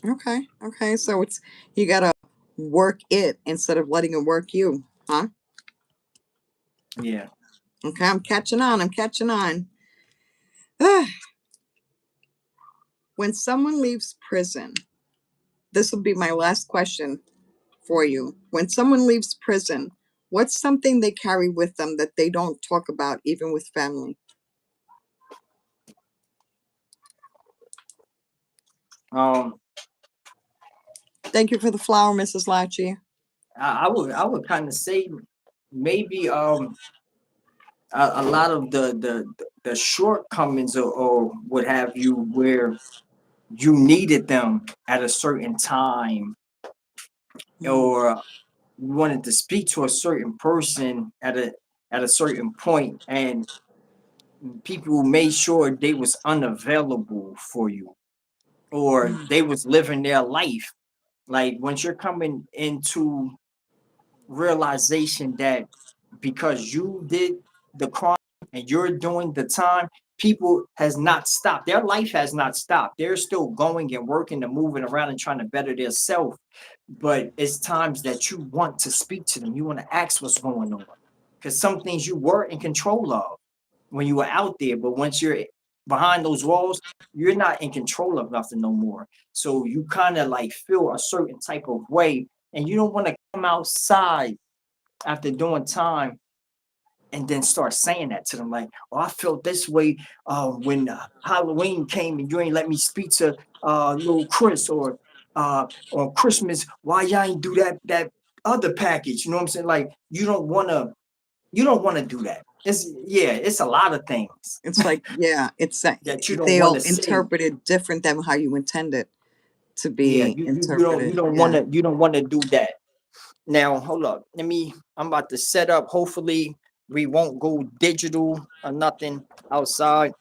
S1: Okay, okay. So it's you gotta work it instead of letting it work you, huh?
S2: Yeah.
S1: Okay, I'm catching on. I'm catching on. When someone leaves prison, this will be my last question for you. When someone leaves prison, what's something they carry with them that they don't talk about even with family?
S2: Um,
S1: Thank you for the flower, Mrs. Lachey.
S2: I would kind of say maybe a lot of the shortcomings or what have you where you needed them at a certain time
S1: Mm,
S2: or you wanted to speak to a certain person at a certain point and people made sure they was unavailable for you or
S1: mm,
S2: they was living their life like once you're coming into realization that because you did the crime and you're doing the time, people has not stopped. Their life has not stopped. They're still going and working and moving around and trying to better their self. But it's times that you want to speak to them. You want to ask what's going on. Because some things you were in control of when you were out there. But once you're behind those walls, you're not in control of nothing no more. So you kind of like feel a certain type of way and you don't want to come outside after doing time and then start saying that to them like, oh, I felt this way when Halloween came and you ain't let me speak to little Chris or on Christmas, why y'all ain't do that other package? You know what I'm saying? Like you don't want to do that. It's a lot of things
S1: it's like, yeah, it's
S2: that you don't want
S1: they'll
S2: to say.
S1: interpret it different than how you intend it to
S2: Yeah,
S1: be
S2: you
S1: interpreted.
S2: don't want
S1: Yeah.
S2: to do that. Now, hold up. I'm about to set up. Hopefully, we won't go digital or nothing outside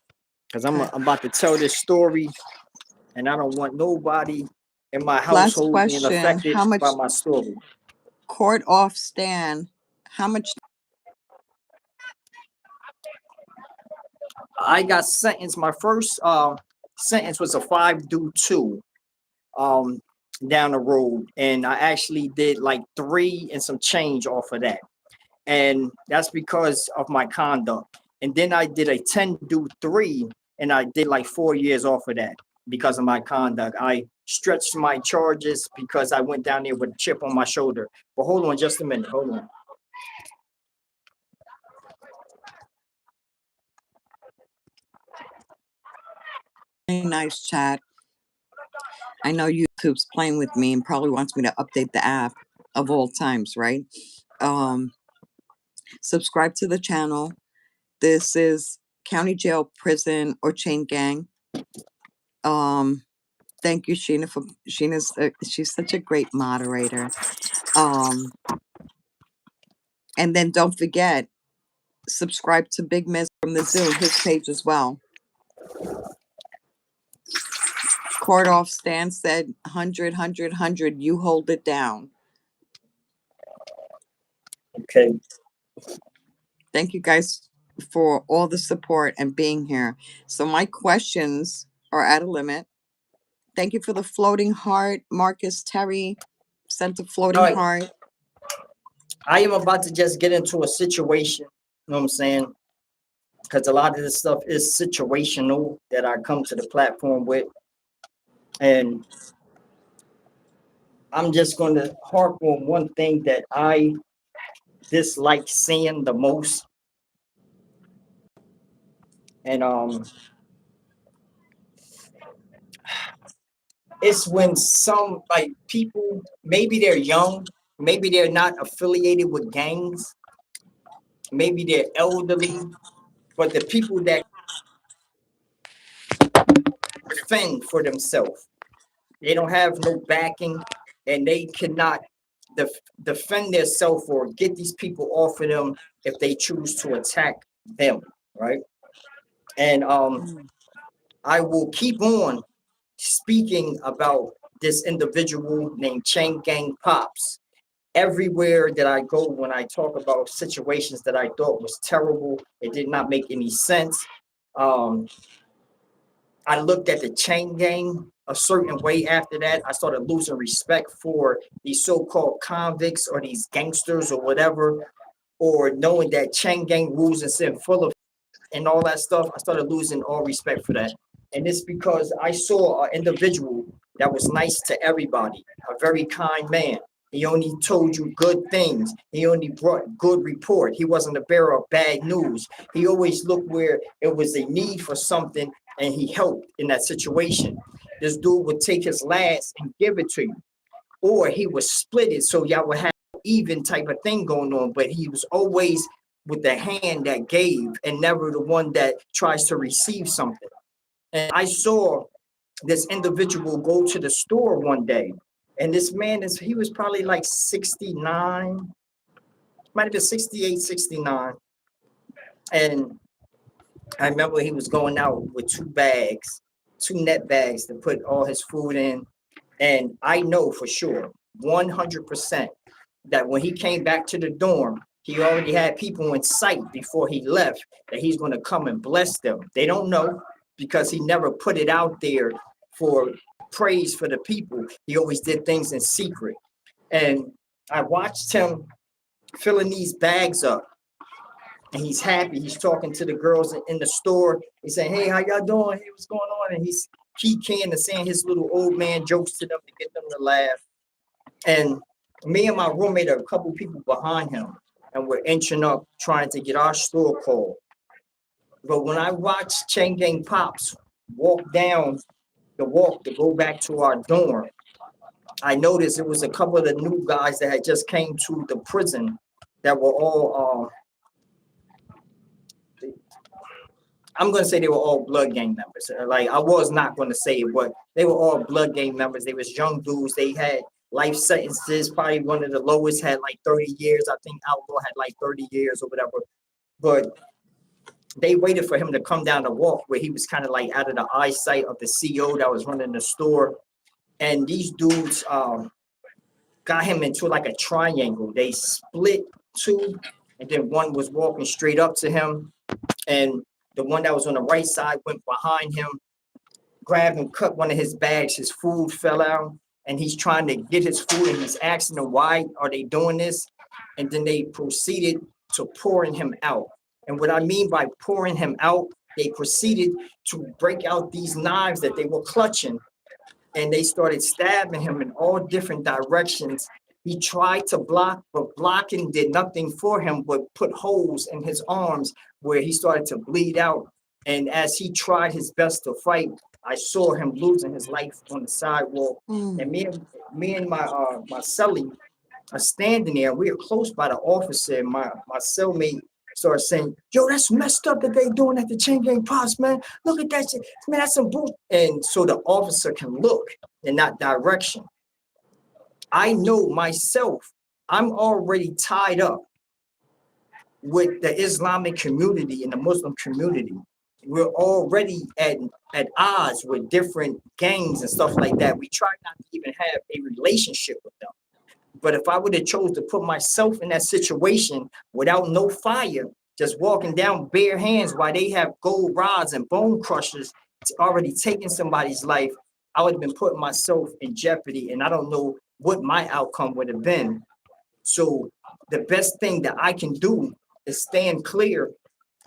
S2: because I'm
S1: Okay.
S2: about to tell this story and I don't want nobody in my
S1: Last
S2: household being
S1: question.
S2: affected
S1: How
S2: by
S1: much
S2: my story.
S1: court off stand? How much
S2: I got sentenced. My first sentence was a 5 do 2 um, down the road, and I actually did like 3 and some change off of that. And that's because of my conduct. And then I did a 10 do 3, and I did like 4 years off of that because of my conduct. I stretched my charges because I went down there with a chip on my shoulder. But hold on just a minute. Hold on.
S1: nice chat? I know YouTube's playing with me and probably wants me to update the app of all times, right? Um, subscribe to the channel. This is county jail, prison, or chain gang. Um, Thank you, Sheena, for she's such a great moderator. Um, and then don't forget, subscribe to Big Miss from the Zoo, his page as well. Cordoff Stan said 100, 100, 100. You hold it down.
S2: Okay.
S1: Thank you guys for all the support and being here. So my questions are at a limit. Thank you for the floating heart. Marcus Terry sent a
S2: All
S1: floating
S2: right.
S1: heart.
S2: I am about to just get into a situation. You know what I'm saying? Because a lot of this stuff is situational that I come to the platform with. And I'm just going to harp on one thing that I dislike seeing the most. And it's when some like people, maybe they're young, maybe they're not affiliated with gangs, maybe they're elderly, but the people that fend for themselves, they don't have no backing, and they cannot defend themselves or get these people off of them if they choose to attack them, right? And I will keep on speaking about this individual named Chain Gang Pops everywhere that I go. When I talk about situations that I thought was terrible, it did not make any sense. Um, I looked at the chain gang a certain way after that. I started losing respect for these so-called convicts or these gangsters or whatever, or knowing that chain gang rules and sin full of and all that stuff. I started losing all respect for that. And it's because I saw an individual that was nice to everybody, a very kind man. He only told you good things. He only brought good report. He wasn't a bearer of bad news. He always looked where it was a need for something and he helped in that situation. This dude would take his last and give it to you, or he would split it so y'all would have even type of thing going on. But he was always with the hand that gave and never the one that tries to receive something. And I saw this individual go to the store one day, and this man he was probably like 69, might have been 68, 69. And I remember he was going out with two net bags to put all his food in. And I know for sure, 100%, that when he came back to the dorm, he already had people in sight before he left that he's going to come and bless them. They don't know because he never put it out there for praise for the people. He always did things in secret. And I watched him filling these bags up, and he's happy. He's talking to the girls in the store. He's saying, "Hey, how y'all doing? Hey, what's going on?" And he's keying and saying his little old man jokes to them to get them to laugh. And me and my roommate are a couple people behind him, and we're inching up trying to get our store called. But when I watched Chain Gang Pops walk down the walk to go back to our dorm, I noticed it was a couple of the new guys that had just came to the prison that were all I'm going to say they were all blood gang members. Like, I was not going to say it, but they were all blood gang members. They was young dudes. They had life sentences. Probably one of the lowest had like 30 years. I think Outlaw had like 30 years or whatever. But they waited for him to come down the walk where he was kind of like out of the eyesight of the CEO that was running the store. And these dudes got him into like a triangle. They split two, and then one was walking straight up to him. And the one that was on the right side went behind him, grabbed and cut one of his bags. His food fell out, and he's trying to get his food, and he's asking them, why are they doing this? And then they proceeded to pouring him out. And what I mean by pouring him out, they proceeded to break out these knives that they were clutching, and they started stabbing him in all different directions. He tried to block, but blocking did nothing for him but put holes in his arms where he started to bleed out. And as he tried his best to fight, I saw him losing his life on the sidewalk. And me and my cellie are standing there. We are close by the officer. My cellmate start saying, yo, that's messed up that they doing at the chain gang pops, man. Look at that shit. Man, that's some bullshit. And so the officer can look in that direction. I know myself, I'm already tied up with the Islamic community and the Muslim community. We're already at odds with different gangs and stuff like that. We try not to even have a relationship with them. But if I would have chose to put myself in that situation without no fire, just walking down bare hands while they have gold rods and bone crushers already taking somebody's life, I would have been putting myself in jeopardy, and I don't know what my outcome would have been. So the best thing that I can do is stand clear,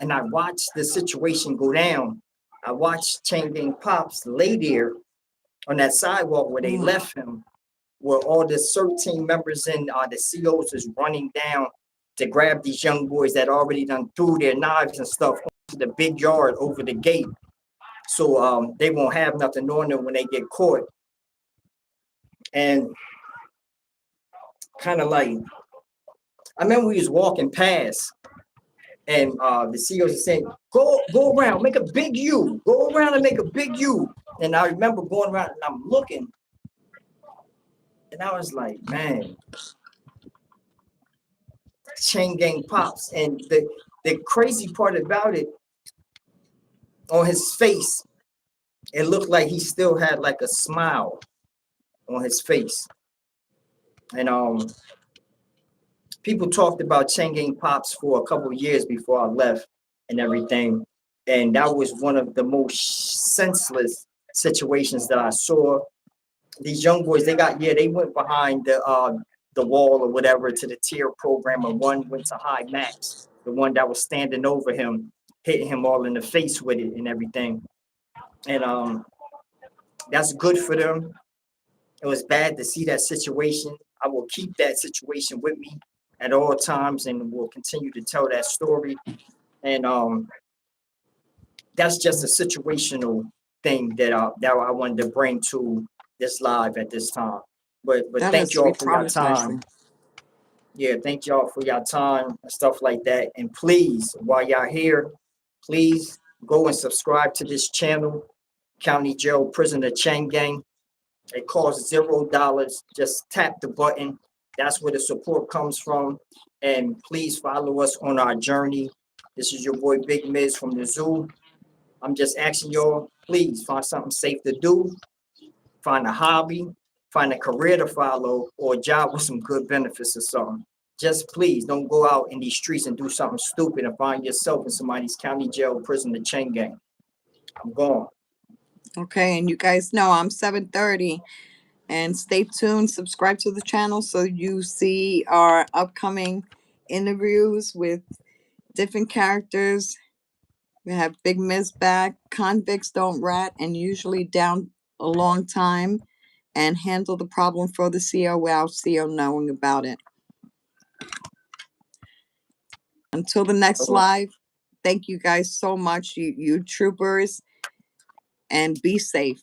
S2: and I watch the situation go down. I watched Chain Gang Pops lay there on that sidewalk where they left him, where all the 13 members and the COs is running down to grab these young boys that already done threw their knives and stuff onto the big yard over the gate. So they won't have nothing on them when they get caught. And kind of like, I remember we was walking past, and the CEOs are saying, go around, make a big U. Go around and make a big U. And I remember going around and I'm looking, and I was like, man, Chain Gang Pops. And the crazy part about it, on his face, it looked like he still had like a smile on his face. And people talked about Chain Gang Pops for a couple of years before I left and everything. And that was one of the most senseless situations that I saw. These young boys, they went behind the wall or whatever to the tier program, and one went to High Max, the one that was standing over him, hitting him all in the face with it and everything. And that's good for them. It was bad to see that situation. I will keep that situation with me at all times, and will continue to tell that story. And that's just a situational thing that I wanted to bring to this live at this time. But
S1: That
S2: thank
S1: has to be
S2: y'all for your time.
S1: traumatizing.
S2: Yeah, thank y'all for your time and stuff like that. And please, while y'all here, please go and subscribe to this channel, County Jail Prisoner Chain Gang. It costs $0. Just tap the button. That's where the support comes from. And please follow us on our journey. This is your boy Big Miz from the zoo. I'm just asking y'all, please find something safe to do, find a hobby, find a career to follow, or a job with some good benefits or something. Just please don't go out in these streets and do something stupid and find yourself in somebody's county jail, prison, the chain gang. I'm gone.
S1: Okay, and you guys know I'm 7:30, and stay tuned. Subscribe to the channel so you see our upcoming interviews with different characters. We have Big Miz back. Convicts don't rat and usually down a long time and handle the problem for the CO without CO knowing about it. Until the next live, thank you guys so much, you troopers, and be safe.